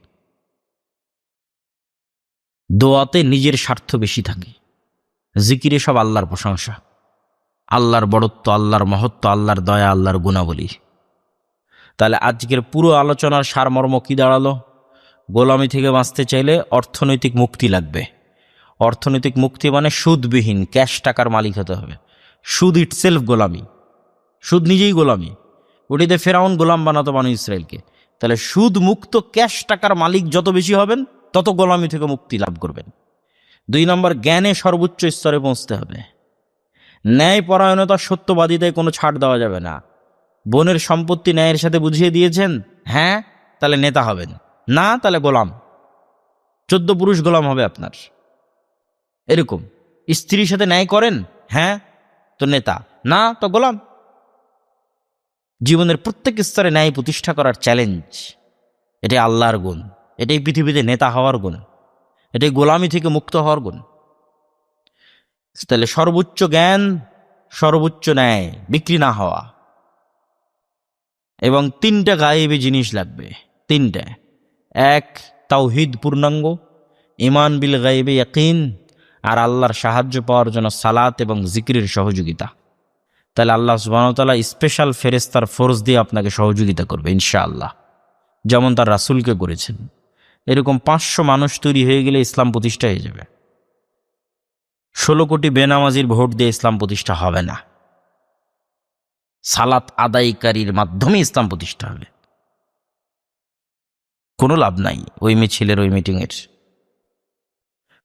দোয়াতে নিজের স্বার্থ বেশি থাকে, জিকিরে সব আল্লাহর প্রশংসা, আল্লাহর বড়ত্ব, আল্লাহর মহত্ব, আল্লাহর দয়া, আল্লাহর গুণাবলী। তাহলে আজকের পুরো আলোচনার সারমর্ম কি দাঁড়ালো? গোলামি থেকে বাঁচতে চাইলে অর্থনৈতিক মুক্তি লাগবে। অর্থনৈতিক মুক্তি মানে সুদবিহীন ক্যাশ টাকার মালিক হতে হবে। সুদ ইটসেলফ গোলামি, সুদ নিজেই গোলামি। ওটিতে ফেরাউন গোলাম বানাতো বানু ইসরায়েলকে। তাহলে সুদ মুক্ত ক্যাশ টাকার মালিক যত বেশি হবেন তত গোলামি থেকে মুক্তি লাভ করবেন। 2 নম্বর, জ্ঞানে সর্বোচ্চ স্তরে পৌঁছতে হবে। ন্যায় পরায়ণতা, সত্যবাদিতায় কোনো ছাড় দেওয়া যাবে না। বোনের সম্পত্তি ন্যায়ের সাথে বুঝিয়ে দিয়েছেন, হ্যাঁ তাহলে নেতা হবেন, না তাহলে গোলাম। 14 পুরুষ গোলাম হবে আপনার। এরকম স্ত্রীর সাথে ন্যায় করেন, হ্যাঁ তো নেতা, না তো গোলাম। জীবনের প্রত্যেক স্তরে ন্যায় প্রতিষ্ঠা করার চ্যালেঞ্জ, এটাই আল্লাহর গুণ, এটাই পৃথিবীতে নেতা হওয়ার গুণ, এটাই গোলামি থেকে মুক্ত হওয়ার গুণ। তাহলে সর্বোচ্চ জ্ঞান, সর্বোচ্চ ন্যায়, বিক্রি না হওয়া, এবং 3টা গায়েবী জিনিস লাগবে। 3টা। 1, তাওহীদ পূর্ণাঙ্গ, ঈমান বিল গায়বে ইয়াকিন, আর আল্লাহর সাহায্য পাওয়ার জন্য সালাত এবং জিকিরের সহযোগিতা। তাহলে আল্লাহ সুবহানাহু ওয়া তাআলা স্পেশাল ফেরেশতার ফোর্স দিয়ে আপনাকে সহযোগিতা করবে ইনশাআল্লাহ, যেমন তার রাসূলকে করেছেন। এরকম 500 মানুষ তৈরি হয়ে গেলে ইসলাম প্রতিষ্ঠা হয়ে যাবে। 16 কোটি বেনামাজির ভোট দিয়ে ইসলাম প্রতিষ্ঠা হবে না। সালাত আদায়কারীর মাধ্যমে ইসলাম প্রতিষ্ঠা হবে। কোনো লাভ নাই ওই মিছিলের, ওই মিটিংয়ের।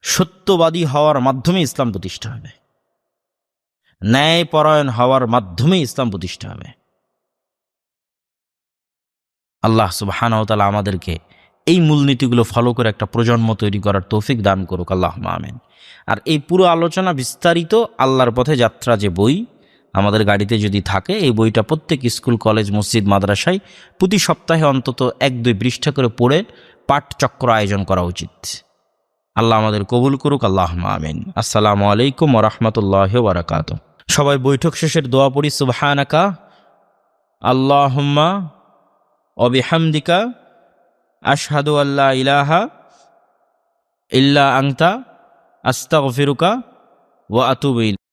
সত্যবাদী হওয়ার মাধ্যমে ইসলাম প্রতিষ্ঠা হবে, ন্যায়পরায়ণ হওয়ার মাধ্যমে ইসলাম প্রতিষ্ঠা হবে। আল্লাহ সুবহানাহু ওয়া তাআলা আমাদেরকে এই মূলনীতিগুলো ফলো করে একটা প্রজন্ম তৈরি করার তৌফিক দান করুক, আল্লাহুম্মা আমিন। আর এই পুরো আলোচনা বিস্তারিত আল্লাহর পথে যাত্রা যে বই আমাদের গাড়িতে যদি থাকে, এই বইটা প্রত্যেক স্কুল, কলেজ, মসজিদ, মাদ্রাসায় প্রতি সপ্তাহে অন্তত 1-2 পৃষ্ঠা করে পড়ে পাঠচক্র আয়োজন করা উচিত। আল্লাহ আমাদের কবুল করুক, আল্লাহুম্মা আমিন। আসসালামু আলাইকুম ওয়া রাহমাতুল্লাহি ওয়া বারাকাতুহু। সবাই বৈঠক শেষের দোয়া পড়ি। সুবহানাকা আল্লাহুম্মা ওয়া বিহামদিকা আশহাদু আল্লা ইলাহা ইল্লা আনতা আস্তাগফিরুকা ওয়া আতুবু ইলাইক।